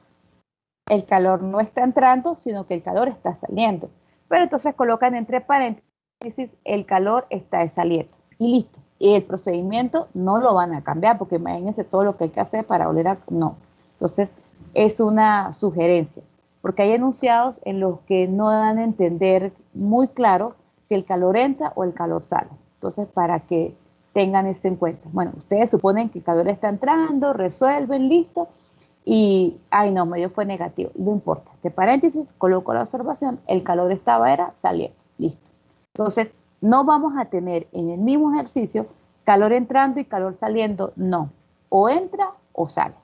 El calor no está entrando, sino que el calor está saliendo. Pero entonces colocan entre paréntesis, el calor está saliendo. Y listo. Y el procedimiento no lo van a cambiar, porque imagínense todo lo que hay que hacer para volver a... No. Entonces, es una sugerencia. Porque hay enunciados en los que no dan a entender muy claro si el calor entra o el calor sale. Entonces, para que tengan eso en cuenta. Bueno, ustedes suponen que el calor está entrando, resuelven, listo, y, no, medio fue negativo, no importa. Entre paréntesis, coloco la observación, el calor era saliendo, listo. Entonces, no vamos a tener en el mismo ejercicio calor entrando y calor saliendo, no. O entra o sale.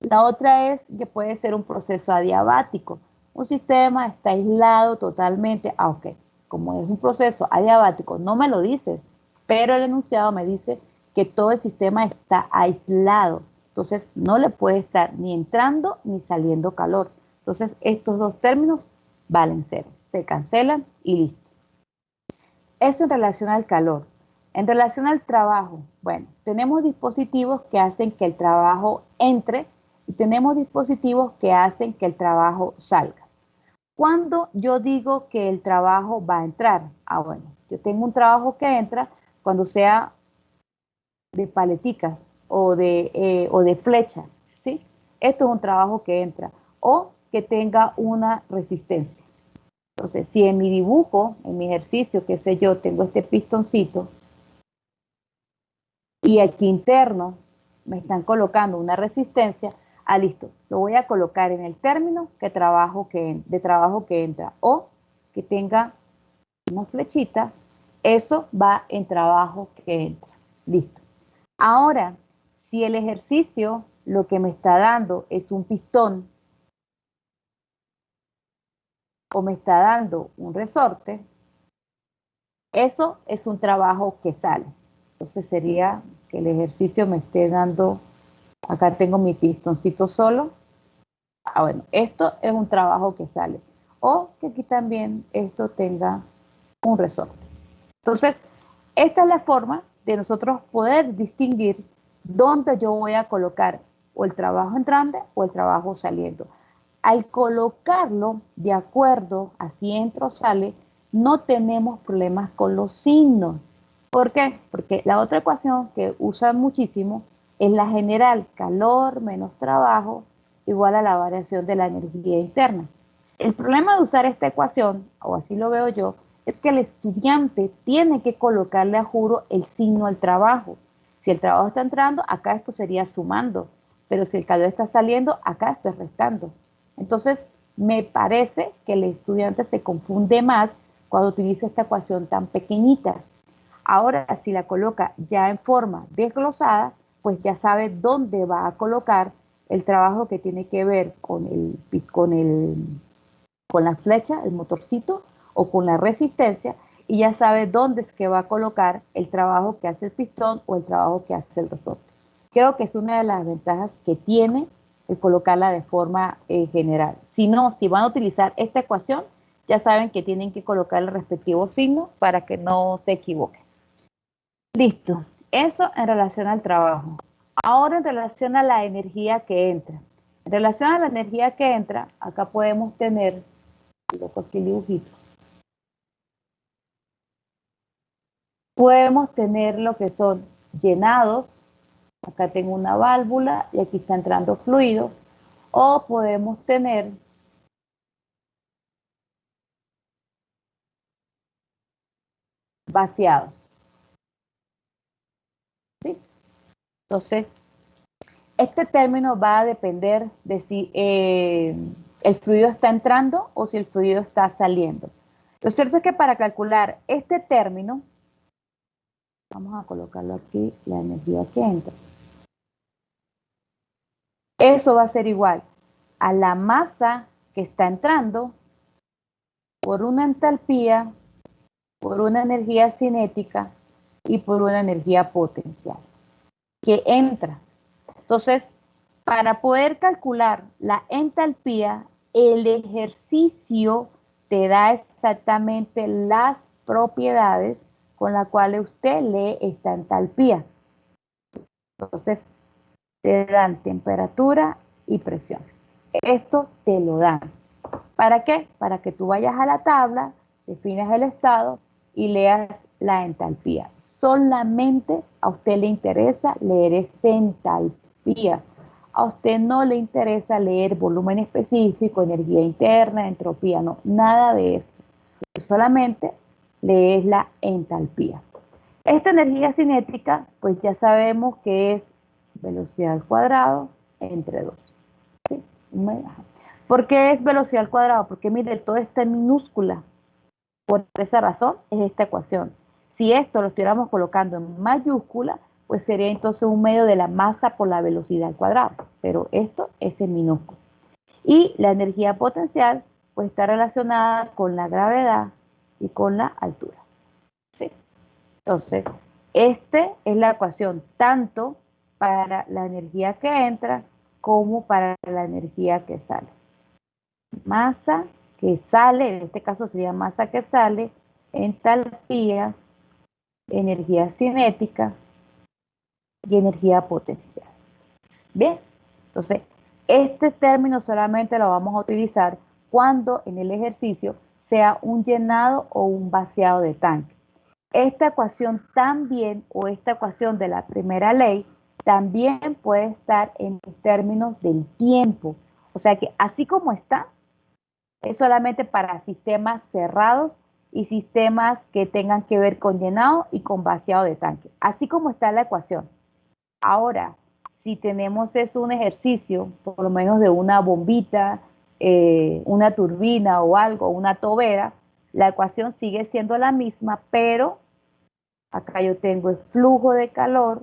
La otra es que puede ser un proceso adiabático. Un sistema está aislado totalmente, ok. Como es un proceso adiabático, no me lo dice, pero el enunciado me dice que todo el sistema está aislado. Entonces, no le puede estar ni entrando ni saliendo calor. Entonces, estos dos términos valen cero. Se cancelan y listo. Eso en relación al calor. En relación al trabajo, bueno, tenemos dispositivos que hacen que el trabajo entre y tenemos dispositivos que hacen que el trabajo salga. ¿Cuándo yo digo que el trabajo va a entrar? Bueno, yo tengo un trabajo que entra cuando sea de paleticas o de flecha, ¿sí? Esto es un trabajo que entra. O que tenga una resistencia. Entonces, si en mi dibujo, en mi ejercicio, qué sé yo, tengo este pistoncito y aquí interno me están colocando una resistencia, listo, lo voy a colocar en el término de trabajo que entra o que tenga una flechita, eso va en trabajo que entra, listo. Ahora, si el ejercicio lo que me está dando es un pistón o me está dando un resorte, Eso es un trabajo que sale. Entonces sería que el ejercicio me esté dando, acá tengo mi pistoncito solo. Bueno, esto es un trabajo que sale. O que aquí también esto tenga un resorte. Entonces, esta es la forma de nosotros poder distinguir dónde yo voy a colocar o el trabajo entrante o el trabajo saliendo. Al colocarlo de acuerdo a si entra o sale, no tenemos problemas con los signos. ¿Por qué? Porque la otra ecuación que usan muchísimo es la general, calor menos trabajo igual a la variación de la energía interna. El problema de usar esta ecuación, o así lo veo yo, es que el estudiante tiene que colocarle a juro el signo al trabajo. Si el trabajo está entrando, acá esto sería sumando, pero si el calor está saliendo, acá esto es restando. Entonces, me parece que el estudiante se confunde más cuando utiliza esta ecuación tan pequeñita. Ahora, si la coloca ya en forma desglosada, pues ya sabe dónde va a colocar el trabajo que tiene que ver con la flecha, el motorcito, o con la resistencia, y ya sabe dónde es que va a colocar el trabajo que hace el pistón o el trabajo que hace el resorte. Creo que es una de las ventajas que tiene el colocarla de forma general. Si no, si van a utilizar esta ecuación, ya saben que tienen que colocar el respectivo signo para que no se equivoquen. Listo, eso en relación al trabajo. Ahora en relación a la energía que entra. En relación a la energía que entra, acá podemos tener, coloco aquí el dibujito, podemos tener lo que son llenados, acá tengo una válvula y aquí está entrando fluido, o podemos tener vaciados, ¿sí? Entonces, este término va a depender de si el fluido está entrando o si el fluido está saliendo. Lo cierto es que para calcular este término, vamos a colocarlo aquí, la energía que entra. Eso va a ser igual a la masa que está entrando por una entalpía, por una energía cinética y por una energía potencial que entra. Entonces, para poder calcular la entalpía, el ejercicio te da exactamente las propiedades con las cuales usted lee esta entalpía. Entonces, te dan temperatura y presión. Esto te lo dan. ¿Para qué? Para que tú vayas a la tabla, defines el estado y leas la entalpía. Solamente a usted le interesa leer esa entalpía. A usted no le interesa leer volumen específico, energía interna, entropía, no, nada de eso. Solamente lees la entalpía. Esta energía cinética, pues ya sabemos que es velocidad al cuadrado entre 2. ¿Sí? ¿Por qué es velocidad al cuadrado? Porque mire, todo está en minúscula. Por esa razón es esta ecuación. Si esto lo estuviéramos colocando en mayúscula, pues sería entonces un medio de la masa por la velocidad al cuadrado. Pero esto es en minúscula. Y la energía potencial pues está relacionada con la gravedad y con la altura. ¿Sí? Entonces, esta es la ecuación tanto para la energía que entra como para la energía que sale. Masa que sale, en este caso sería masa que sale, entalpía, energía cinética y energía potencial. Bien, entonces este término solamente lo vamos a utilizar cuando en el ejercicio sea un llenado o un vaciado de tanque. Esta ecuación también, o esta ecuación de la primera ley, también puede estar en términos del tiempo. O sea que así como está, es solamente para sistemas cerrados y sistemas que tengan que ver con llenado y con vaciado de tanque. Así como está la ecuación. Ahora, si tenemos un ejercicio, por lo menos de una bombita, una turbina o algo, una tobera, la ecuación sigue siendo la misma, pero acá yo tengo el flujo de calor,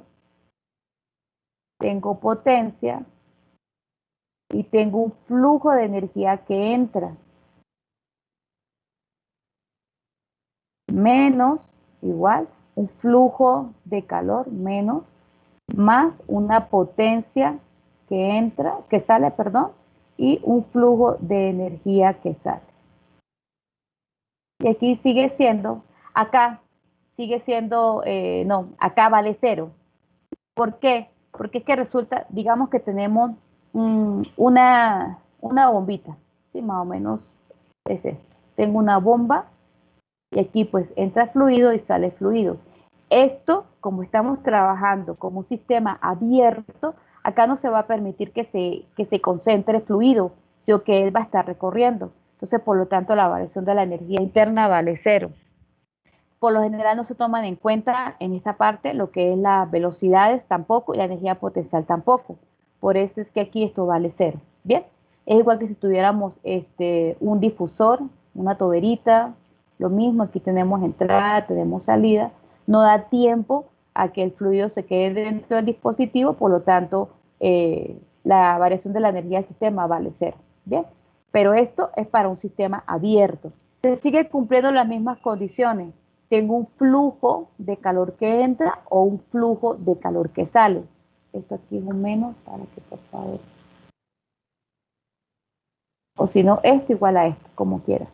tengo potencia y tengo un flujo de energía que entra. Menos igual un flujo de calor menos más una potencia que entra, que sale, perdón, y un flujo de energía que sale. Y aquí sigue siendo, acá sigue siendo, no, acá vale 0. ¿Por qué? Porque es que resulta, digamos que tenemos una bombita, ¿sí? Más o menos es esto. Tengo una bomba y aquí pues entra fluido y sale fluido. Esto, como estamos trabajando como un sistema abierto, acá no se va a permitir que se concentre fluido, sino que él va a estar recorriendo. Entonces, por lo tanto, la variación de la energía interna vale 0. Por lo general no se toman en cuenta en esta parte lo que es las velocidades tampoco y la energía potencial tampoco. Por eso es que aquí esto vale 0. Bien, es igual que si tuviéramos un difusor, una toberita, lo mismo, aquí tenemos entrada, tenemos salida, no da tiempo a que el fluido se quede dentro del dispositivo, por lo tanto la variación de la energía del sistema vale 0. Bien, pero esto es para un sistema abierto. Se sigue cumpliendo las mismas condiciones. Tengo un flujo de calor que entra o un flujo de calor que sale. Esto aquí es un menos para que por favor. O si no, esto igual a esto, como quiera.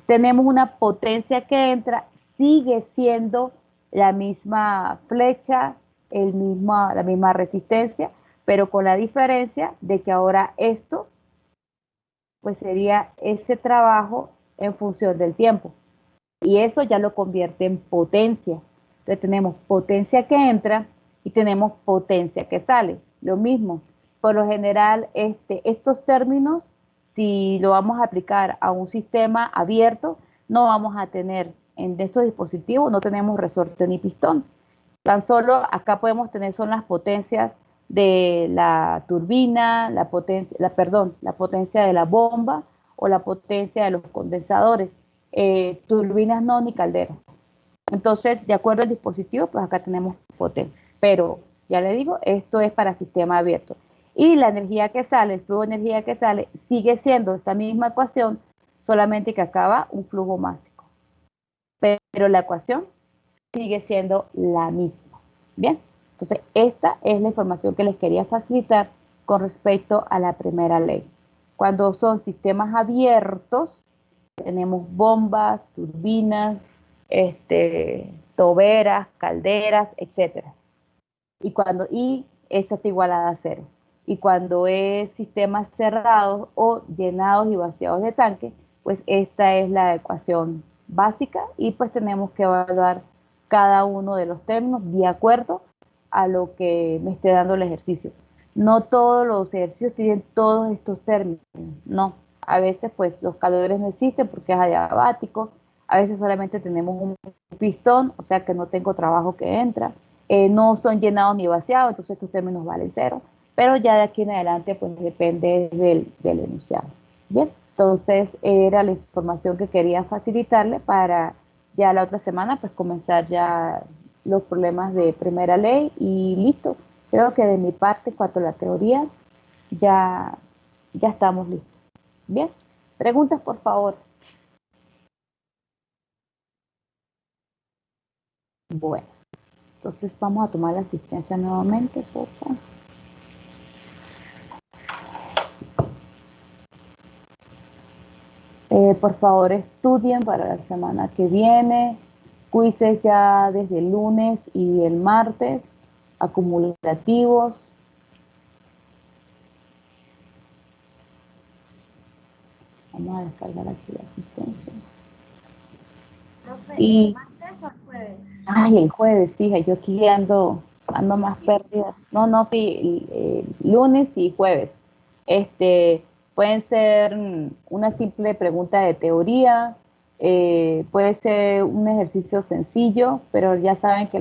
Tenemos una potencia que entra, sigue siendo la misma flecha, la misma resistencia, pero con la diferencia de que ahora esto, pues sería ese trabajo en función del tiempo. Y eso ya lo convierte en potencia. Entonces tenemos potencia que entra y tenemos potencia que sale. Lo mismo, por lo general, estos términos, si lo vamos a aplicar a un sistema abierto, no vamos a tener en estos dispositivos, no tenemos resorte ni pistón. Tan solo acá podemos tener son las potencias de la turbina, la potencia de la bomba o la potencia de los condensadores. Turbinas no ni calderas. Entonces, de acuerdo al dispositivo, pues acá tenemos potencia. Pero, ya le digo, esto es para sistema abierto. Y la energía que sale, el flujo de energía que sale, sigue siendo esta misma ecuación, solamente que acá va un flujo másico. Pero la ecuación sigue siendo la misma. Bien, entonces esta es la información que les quería facilitar con respecto a la primera ley. Cuando son sistemas abiertos, tenemos bombas, turbinas, toberas, calderas, etc. Y esta está igualada a 0. Y cuando es sistemas cerrados o llenados y vaciados de tanque, pues esta es la ecuación básica y pues tenemos que evaluar cada uno de los términos de acuerdo a lo que me esté dando el ejercicio. No todos los ejercicios tienen todos estos términos, no. A veces pues los calores no existen porque es adiabático, a veces solamente tenemos un pistón, o sea que no tengo trabajo que entra, no son llenados ni vaciados, entonces estos términos valen 0, pero ya de aquí en adelante pues depende del enunciado. Bien, entonces era la información que quería facilitarle para ya la otra semana pues comenzar ya los problemas de primera ley y listo. Creo que de mi parte, cuanto a la teoría, ya estamos listos. Bien, preguntas por favor. Bueno, entonces vamos a tomar la asistencia nuevamente, por favor. Por favor, estudien para la semana que viene. Quizzes ya desde el lunes y el martes, acumulativos. Vamos a descargar aquí la asistencia. Y ¿Martes o jueves? ay, el jueves, sí, yo aquí ando más perdida. No, sí, lunes y jueves. Pueden ser una simple pregunta de teoría, puede ser un ejercicio sencillo, pero ya saben que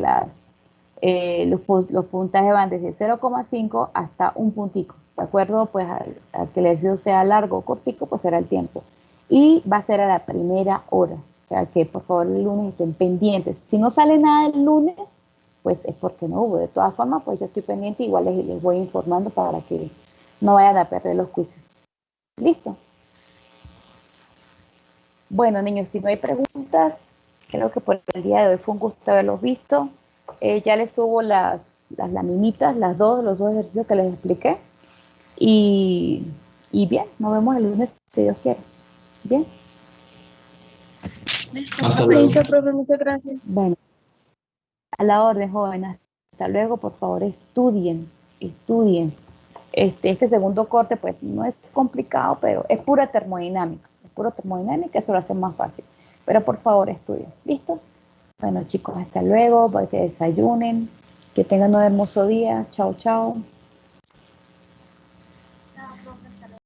los puntajes van desde 0,5 hasta un puntico, ¿de acuerdo? Pues al que el ejercicio sea largo o cortico, pues será el tiempo. Y va a ser a la primera hora. O sea que por favor el lunes estén pendientes. Si no sale nada el lunes, pues es porque no hubo. De todas formas, pues yo estoy pendiente, igual les voy informando para que no vayan a perder los quizzes. ¿Listo? Bueno, niños, si no hay preguntas, Creo que por el día de hoy fue un gusto haberlos visto. Ya les subo las laminitas, los dos ejercicios que les expliqué. Y bien, nos vemos el lunes si Dios quiere. Bien. Hasta luego. Listo, profe, muchas gracias. Bueno, a la orden, jóvenes. Hasta luego, por favor, estudien. Este segundo corte, pues, no es complicado, pero es pura termodinámica. Eso lo hace más fácil. Pero por favor, estudien. ¿Listo? Bueno, chicos, hasta luego. Para que desayunen. Que tengan un hermoso día. Chao, chao.